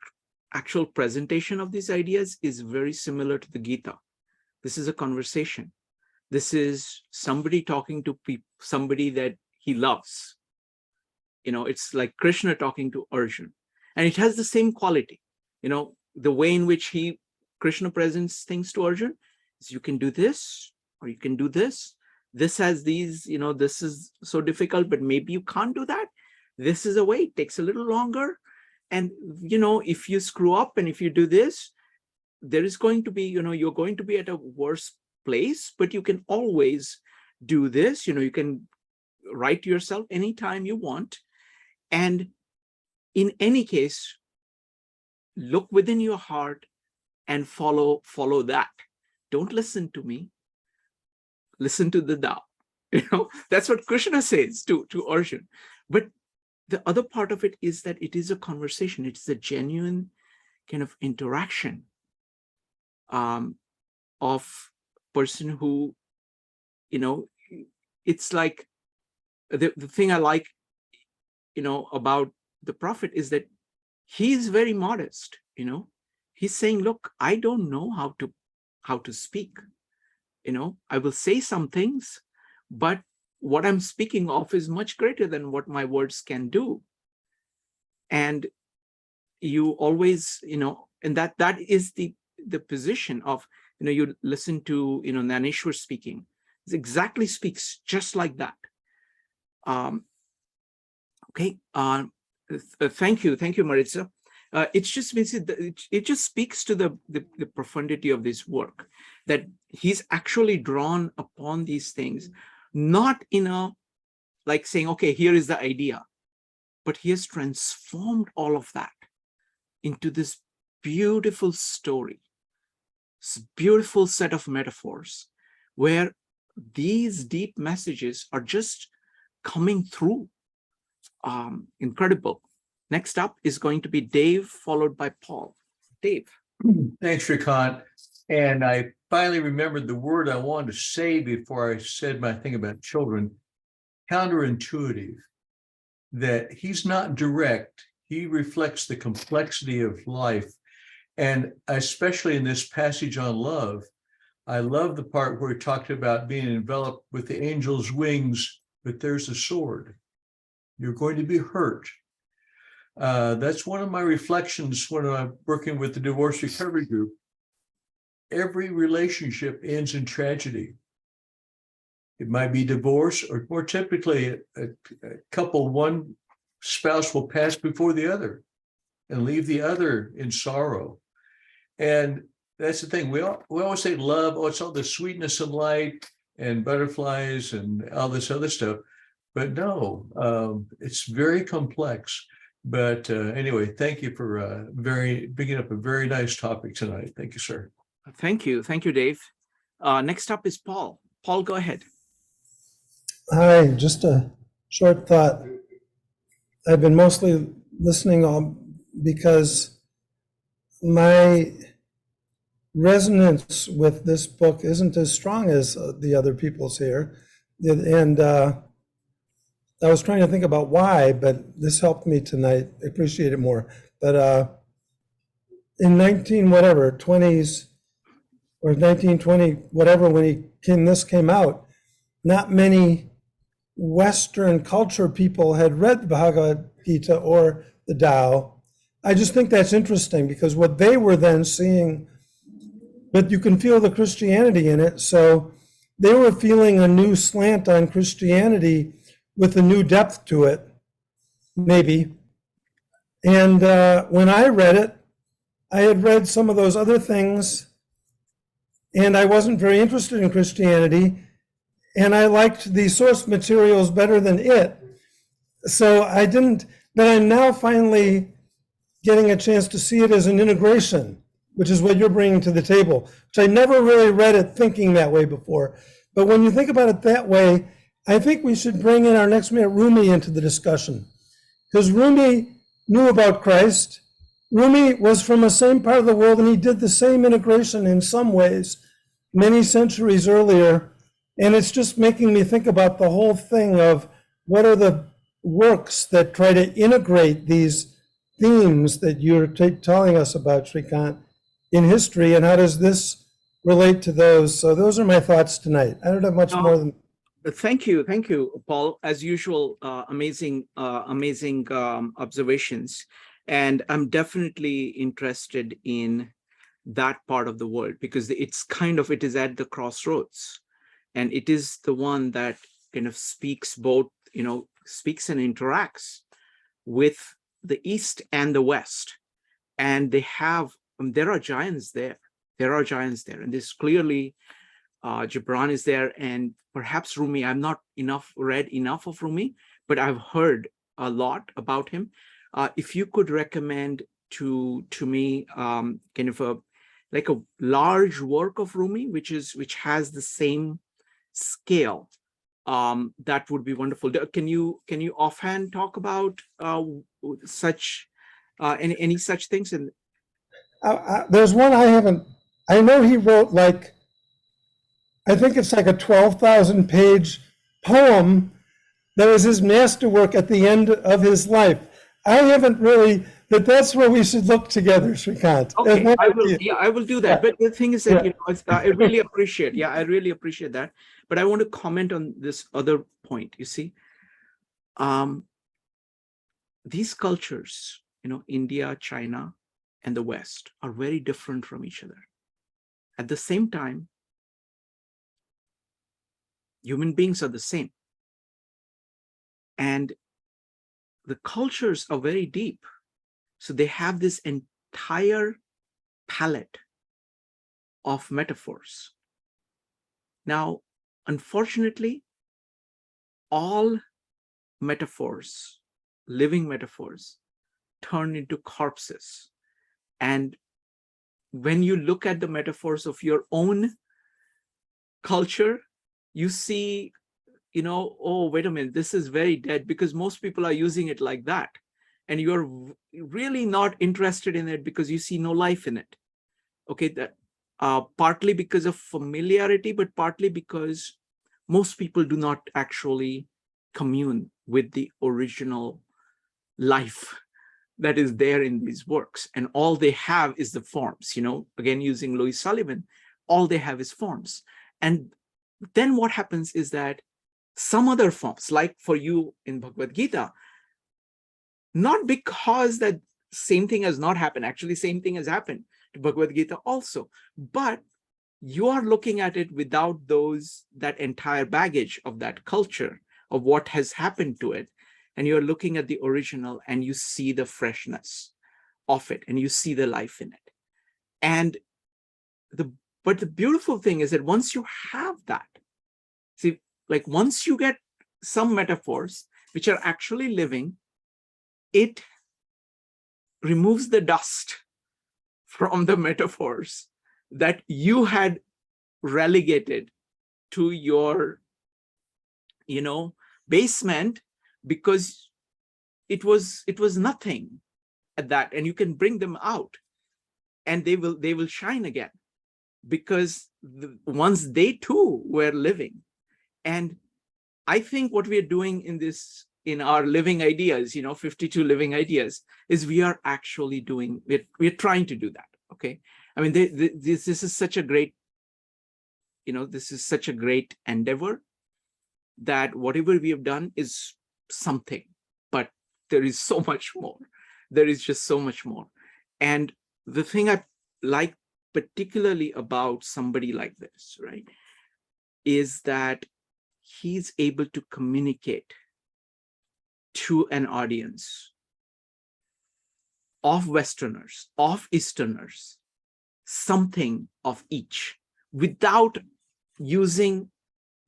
actual presentation of these ideas is very similar to the Gita. This is a conversation. This is somebody talking to somebody that he loves. It's like Krishna talking to Arjun, and it has the same quality. The way in which Krishna presents things to Arjun is, you can do this, or you can do this. This has these, this is so difficult, but maybe you can't do that. This is a way, it takes a little longer. And, if you screw up and if you do this, there is going to be, you're going to be at a worse place, but you can always do this. You can write to yourself anytime you want. And in any case, look within your heart and follow that. Don't listen to me. Listen to the Tao. That's what Krishna says to Arjun. But the other part of it is that it is a conversation. It's a genuine kind of interaction of person who, it's like the thing I like, about the prophet is that he's very modest. He's saying, look, I don't know how to speak. I will say some things, but what I'm speaking of is much greater than what my words can do. And you always, and that is the position of, you listen to, Naneshwar speaking. It exactly speaks just like that. Okay. Thank you, Maritza. It just speaks to the profundity of this work, that he's actually drawn upon these things, not in a like saying, okay, here is the idea, but he has transformed all of that into this beautiful story, this beautiful set of metaphors, where these deep messages are just coming through. Incredible. Next up is going to be Dave, followed by Paul. Dave. Thanks, Shrikant. And I finally remembered the word I wanted to say before I said my thing about children. Counterintuitive. That he's not direct. He reflects the complexity of life. And especially in this passage on love, I love the part where he talked about being enveloped with the angel's wings, but there's a sword. You're going to be hurt. That's one of my reflections when I'm working with the divorce recovery group. Every relationship ends in tragedy. It might be divorce, or more typically, a couple, one spouse will pass before the other and leave the other in sorrow. And that's the thing. We always say love, oh, it's all the sweetness and light and butterflies and all this other stuff. But no, it's very complex. But anyway, thank you for bringing up a very nice topic tonight. Thank you, sir. Thank you, Dave. Next up is Paul. Paul, go ahead. Hi, just a short thought. I've been mostly listening because my resonance with this book isn't as strong as the other people's here. And I was trying to think about why, but this helped me tonight. I appreciate it more. But in 20s or 1920, whatever, when this came out, not many Western culture people had read the Bhagavad Gita or the Tao. I just think that's interesting because what they were then seeing, but you can feel the Christianity in it. So they were feeling a new slant on Christianity with a new depth to it, maybe. And when I read it, I had read some of those other things, and I wasn't very interested in Christianity, and I liked the source materials better than it. So I didn't, but I'm now finally getting a chance to see it as an integration, which is what you're bringing to the table, which I never really read it thinking that way before. But when you think about it that way, I think we should bring in our next minute Rumi into the discussion, because Rumi knew about Christ. Rumi was from the same part of the world, and he did the same integration in some ways many centuries earlier. And it's just making me think about the whole thing of what are the works that try to integrate these themes that you're telling us about, Shrikant, in history, and how does this relate to those. So those are my thoughts tonight. I don't have much more than. Thank you, Paul. As usual, amazing observations, and I'm definitely interested in that part of the world because it is at the crossroads, and it is the one that kind of speaks both, speaks and interacts with the East and the West, and there are giants there. And there's clearly Gibran is there, and perhaps Rumi. I'm not read enough of Rumi, but I've heard a lot about him. If you could recommend to me kind of a large work of Rumi, which has the same scale, that would be wonderful. Can you offhand talk about such any such things? And There's one I haven't. I know he wrote I think it's like a 12,000 page poem that was his masterwork at the end of his life. I haven't really, but that's where we should look together, Srikant. okay, I will do that. Yeah. But the thing is that, Yeah. I really appreciate, I really appreciate that. But I want to comment on this other point. You see, these cultures, India, China, and the West are very different from each other. At the same time, human beings are the same. And the cultures are very deep. So they have this entire palette of metaphors. Now, unfortunately, all metaphors, living metaphors, turn into corpses. And when you look at the metaphors of your own culture, you see, oh, wait a minute, this is very dead, because most people are using it like that. And you're really not interested in it because you see no life in it. Okay, that partly because of familiarity, but partly because most people do not actually commune with the original life that is there in these works. And all they have is the forms, again, using Louis Sullivan, all they have is forms. And then what happens is that some other forms, like for you in Bhagavad Gita, not because that same thing has not happened, actually same thing has happened to Bhagavad Gita also, but you are looking at it without that entire baggage of that culture, of what has happened to it. And you're looking at the original and you see the freshness of it and you see the life in it. And but the beautiful thing is that once you have that, see, like once you get some metaphors which are actually living, it removes the dust from the metaphors that you had relegated to your, basement, because it was nothing at that, and you can bring them out and they will shine again, because once they too were living. And I think what we are doing in our living ideas, 52 living ideas, is we are actually doing, we're trying to do that. Okay. I mean, this is such a great, this is such a great endeavor, that whatever we have done is something, but there is so much more. There is just so much more. And the thing I like particularly about somebody like this, right, is that he's able to communicate to an audience of Westerners, of Easterners, something of each, without using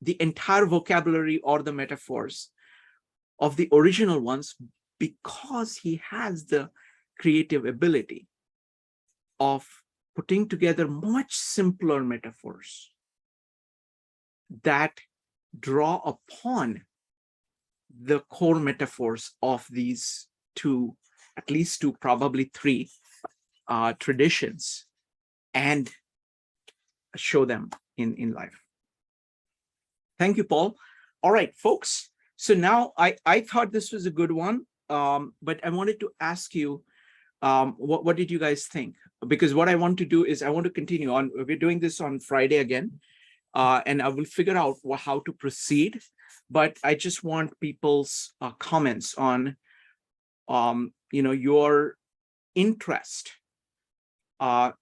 the entire vocabulary or the metaphors of the original ones, because he has the creative ability of putting together much simpler metaphors that draw upon the core metaphors of these two, at least two, probably three traditions, and show them in life. Thank you, Paul. All right, folks. So now I thought this was a good one, but I wanted to ask you, what did you guys think? because what I want to do is I want to continue on. We're doing this on Friday again, and I will figure out how to proceed. But I just want people's comments on, your interest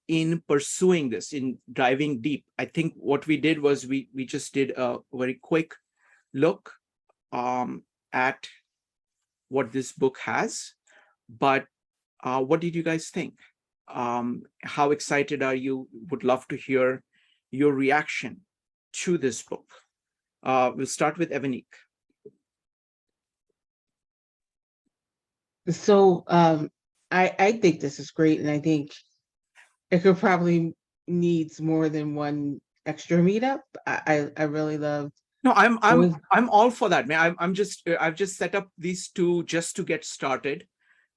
in pursuing this, in diving deep. I think what we did was we just did a very quick look at what this book has. But what did you guys think? How excited are you? Would love to hear your reaction to this book. We'll start with Evanik. So I think this is great, and I think it could probably needs more than one extra meetup. I really love. No, I'm was- all for that, man. I've just set up these two just to get started.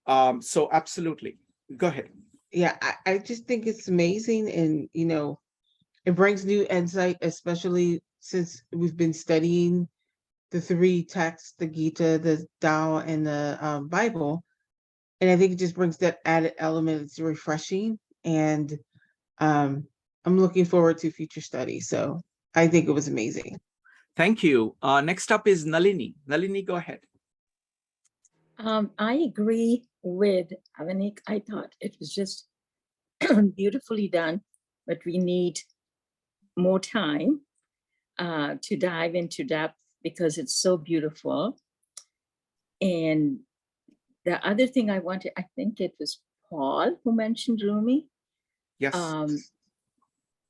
So absolutely, go ahead. Yeah, I just think it's amazing, and it brings new insight, especially since we've been studying the three texts, the Gita, the Tao, and the Bible. And I think it just brings that added element. It's refreshing, and I'm looking forward to future studies. So I think it was amazing. Thank you. Next up is Nalini. Nalini, go ahead. I agree with Avanik. I thought it was just beautifully done, but we need more time to dive into depth because it's so beautiful. And the other thing I think it was Paul who mentioned Rumi. Yes.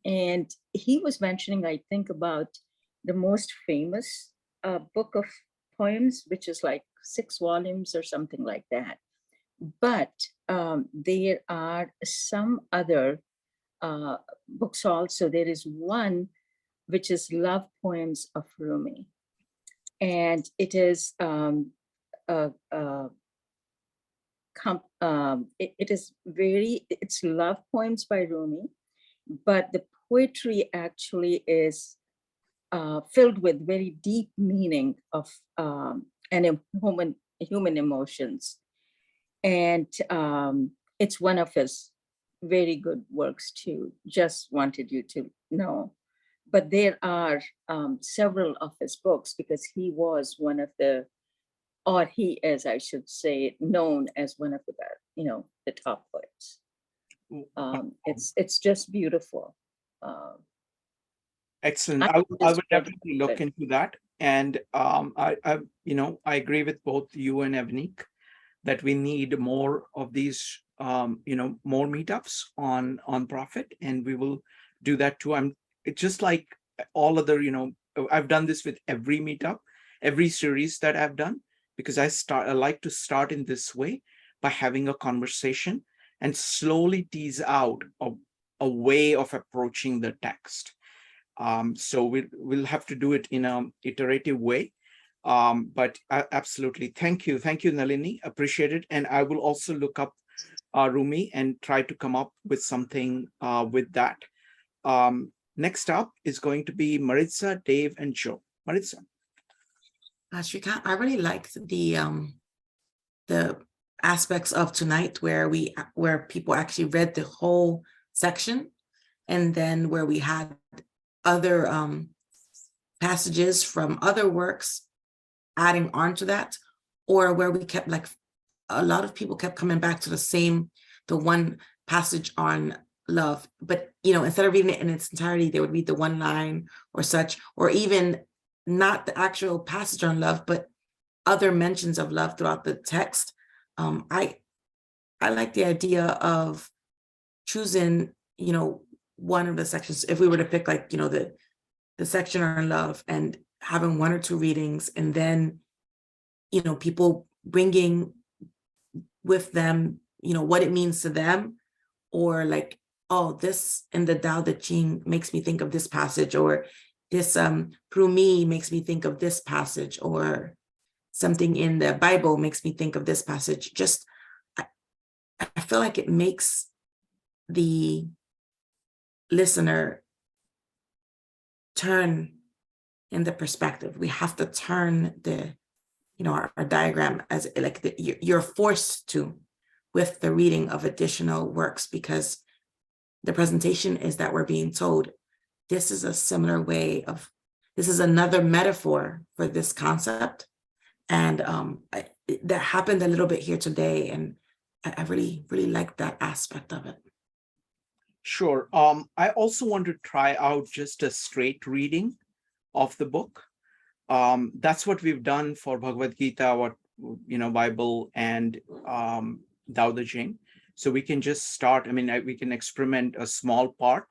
And he was mentioning, I think, about the most famous book of poems, which is like 6 volumes or something like that. But there are some other books also. There is one which is Love Poems of Rumi. And it is it's love poems by Rumi, but the poetry actually is filled with very deep meaning of human emotions. And it's one of his very good works too. Just wanted you to know. But there are several of his books because he was one of the, or he is, I should say, known as one of the top poets. It's just beautiful. Excellent. I I would definitely look into that. And I agree with both you and Evnik that we need more of these, more meetups on Prophet, and we will do that too. It's just like all other, I've done this with every meetup, every series that I've done, because I like to start in this way by having a conversation and slowly tease out a way of approaching the text. So we'll have to do it in an iterative way. But absolutely, thank you, Nalini, appreciate it. And I will also look up Rumi and try to come up with something with that. Next up is going to be Maritza, Dave, and Joe. Maritza. Shrikant, I really liked the aspects of tonight where people actually read the whole section, and then where we had other passages from other works adding on to that, or where we kept, like, a lot of people kept coming back to the one passage on love, but instead of reading it in its entirety, they would read the one line or such, or even not the actual passage on love, but other mentions of love throughout the text. I like the idea of choosing, one of the sections, if we were to pick, like, the section on love, and having 1 or 2 readings, and then, people bringing with them, what it means to them, or like, oh, this in the Tao Te Ching makes me think of this passage, or this Rumi makes me think of this passage, or something in the Bible makes me think of this passage. Just, I feel like it makes the listener turn in the perspective. We have to turn our diagram, as like you're forced to, with the reading of additional works, because the presentation is that we're being told this is a similar way of, this is another metaphor for this concept. And that happened a little bit here today. And I really, really like that aspect of it. Sure. I also want to try out just a straight reading of the book. That's what we've done for Bhagavad Gita, Bible and Tao Te Ching. So we can just start. I mean, we can experiment a small part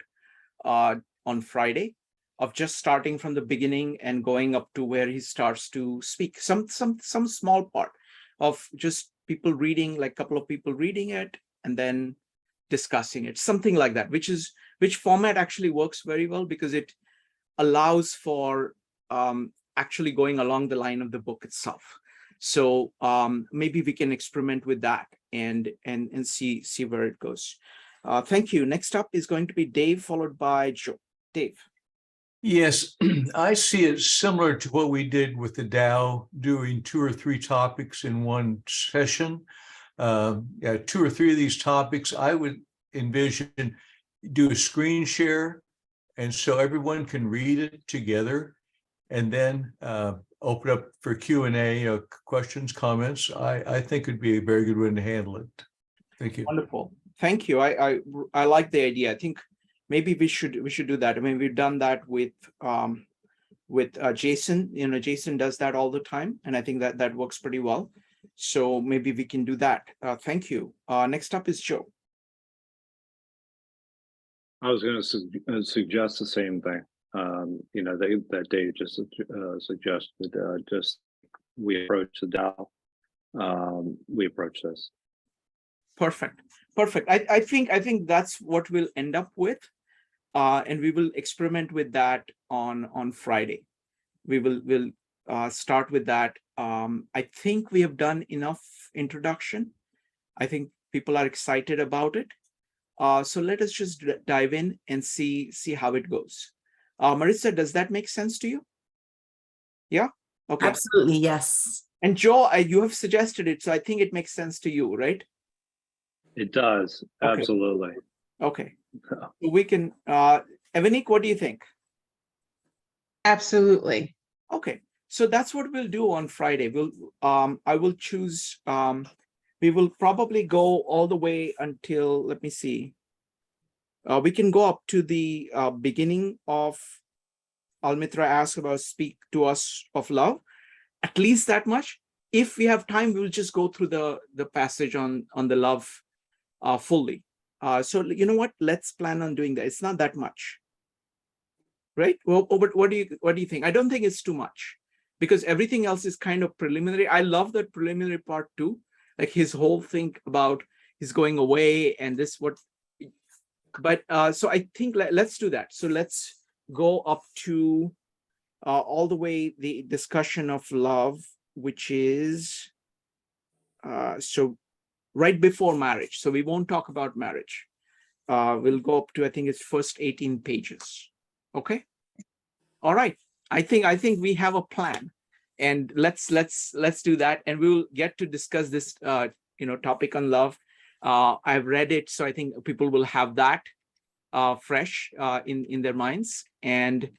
on Friday of just starting from the beginning and going up to where he starts to speak. Some small part of just people reading, like a couple of people reading it and then discussing it, something like that, which format actually works very well because it allows for actually going along the line of the book itself. So maybe we can experiment with that and see where it goes. Thank you. Next up is going to be Dave, followed by Joe. Dave. Yes, I see it similar to what we did with the Tao, doing 2 or 3 topics in one session. 2 or 3 of these topics, I would envision do a screen share, and so everyone can read it together, and then open up for Q&A, questions, comments. I think it'd be a very good way to handle it. Thank you. Wonderful. Thank you. I like the idea. I think maybe we should do that. I mean, we've done that with Jason. Jason does that all the time, and I think that works pretty well. So maybe we can do that. Thank you. Next up is Joe. I was going to suggest the same thing. That Dave just suggested. Just we approach the Tao. We approach this. Perfect. I think that's what we'll end up with, and we will experiment with that on Friday. We'll start with that. I think we have done enough introduction. I think people are excited about it. So let us just dive in and see how it goes. Marissa, does that make sense to you? Yeah? Okay. Absolutely, yes. And Joe, you have suggested it, so I think it makes sense to you, right? It does. Okay. Absolutely. Okay. We can, Evanik, what do you think? Absolutely. Okay. So that's what we'll do on Friday. I will choose, we will probably go all the way until, let me see. We can go up to the beginning of Almitra asks about speak to us of love, at least that much. If we have time, we'll just go through the passage on the love fully. So you know what? Let's plan on doing that. It's not that much, right? Well, but what do you think? I don't think it's too much because everything else is kind of preliminary. I love that preliminary part too, like his whole thing about his going away and this what. But so I think let's do that. So let's go up to all the way the discussion of love, which is so right before marriage. So we won't talk about marriage. We'll go up to, I think it's first 18 pages. Okay. All right. I think we have a plan, and let's do that, and we will get to discuss this topic on love. I've read it, so I think people will have that fresh in their minds. And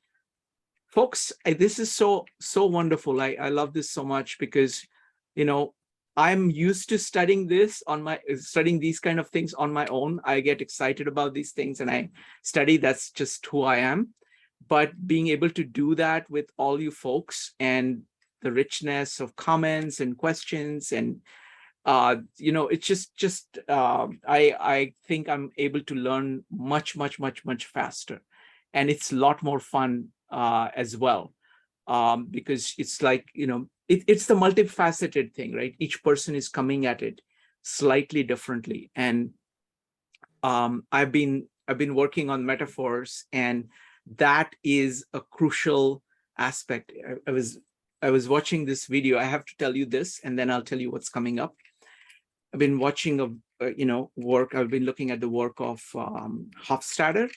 folks, this is so wonderful. I love this so much because I'm used to studying these kind of things on my own. I get excited about these things and I study. That's just who I am. But being able to do that with all you folks and the richness of comments and questions and it's just I think I'm able to learn much faster, and it's a lot more fun as well, because it's like it's the multifaceted thing, right? Each person is coming at it slightly differently, and I've been working on metaphors, and that is a crucial aspect. I was watching this video. I have to tell you this, and then I'll tell you what's coming up. I've been watching work. I've been looking at the work of Hofstadter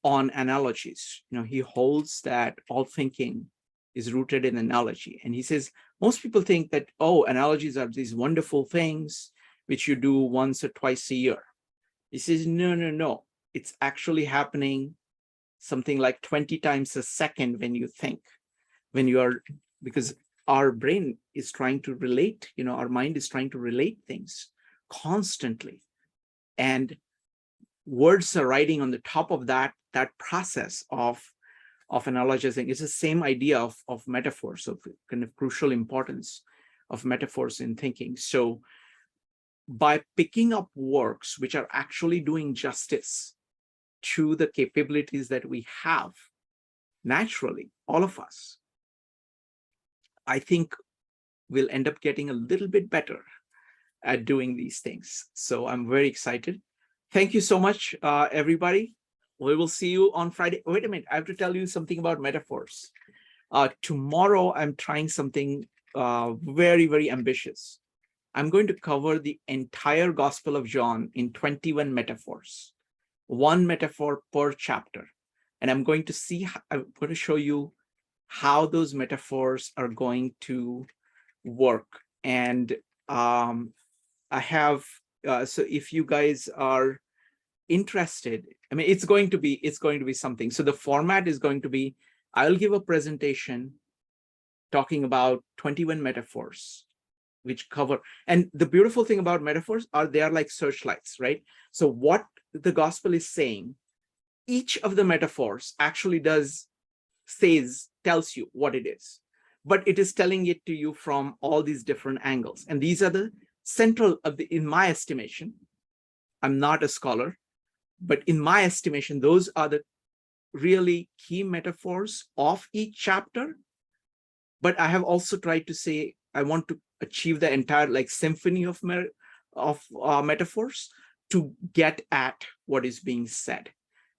on analogies. He holds that all thinking is rooted in analogy, and he says most people think that analogies are these wonderful things which you do once or twice a year. He says no. it's actually happening something like 20 times a second when you think, because our brain is trying to relate, our mind is trying to relate things constantly. And words are riding on the top of that process of analogizing. It's the same idea of metaphors, of kind of crucial importance of metaphors in thinking. So by picking up works which are actually doing justice to the capabilities that we have naturally, all of us, I think we'll end up getting a little bit better at doing these things. So I'm very excited. Thank you so much, everybody. We will see you on Friday. Wait a minute, I have to tell you something about metaphors. Tomorrow, I'm trying something very, very ambitious. I'm going to cover the entire Gospel of John in 21 metaphors, one metaphor per chapter. And I'm going to show you how those metaphors are going to work. And I have, so if you guys are interested, I mean, it's going to be something. So the format is going to be, I'll give a presentation talking about 21 metaphors, which cover, and the beautiful thing about metaphors are they are like searchlights, right? So what the gospel is saying, each of the metaphors actually tells you what it is, but it is telling it to you from all these different angles. And these are the central in my estimation, I'm not a scholar, but in my estimation, those are the really key metaphors of each chapter. But I have also tried to say, I want to achieve the entire like symphony of metaphors to get at what is being said.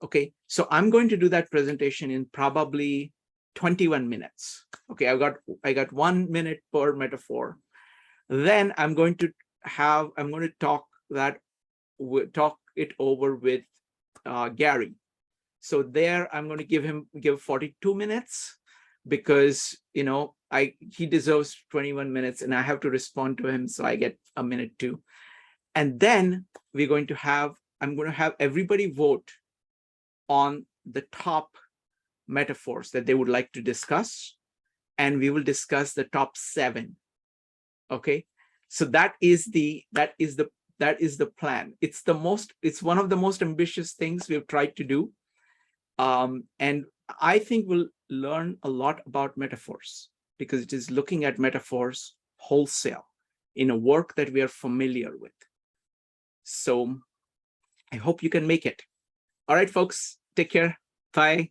Okay, so I'm going to do that presentation in probably 21 minutes. Okay, I got 1 minute per metaphor. Then I'm going to talk it over with Gary. So there I'm going to give 42 minutes because he deserves 21 minutes and I have to respond to him, so I get a minute too. And then I'm going to have everybody vote on the top metaphors that they would like to discuss, and we will discuss the top 7. Okay, so that is the plan. It's one of the most ambitious things we've tried to do, and I think we'll learn a lot about metaphors because it is looking at metaphors wholesale in a work that we are familiar with. So I hope you can make it. All right, folks, take care. Bye.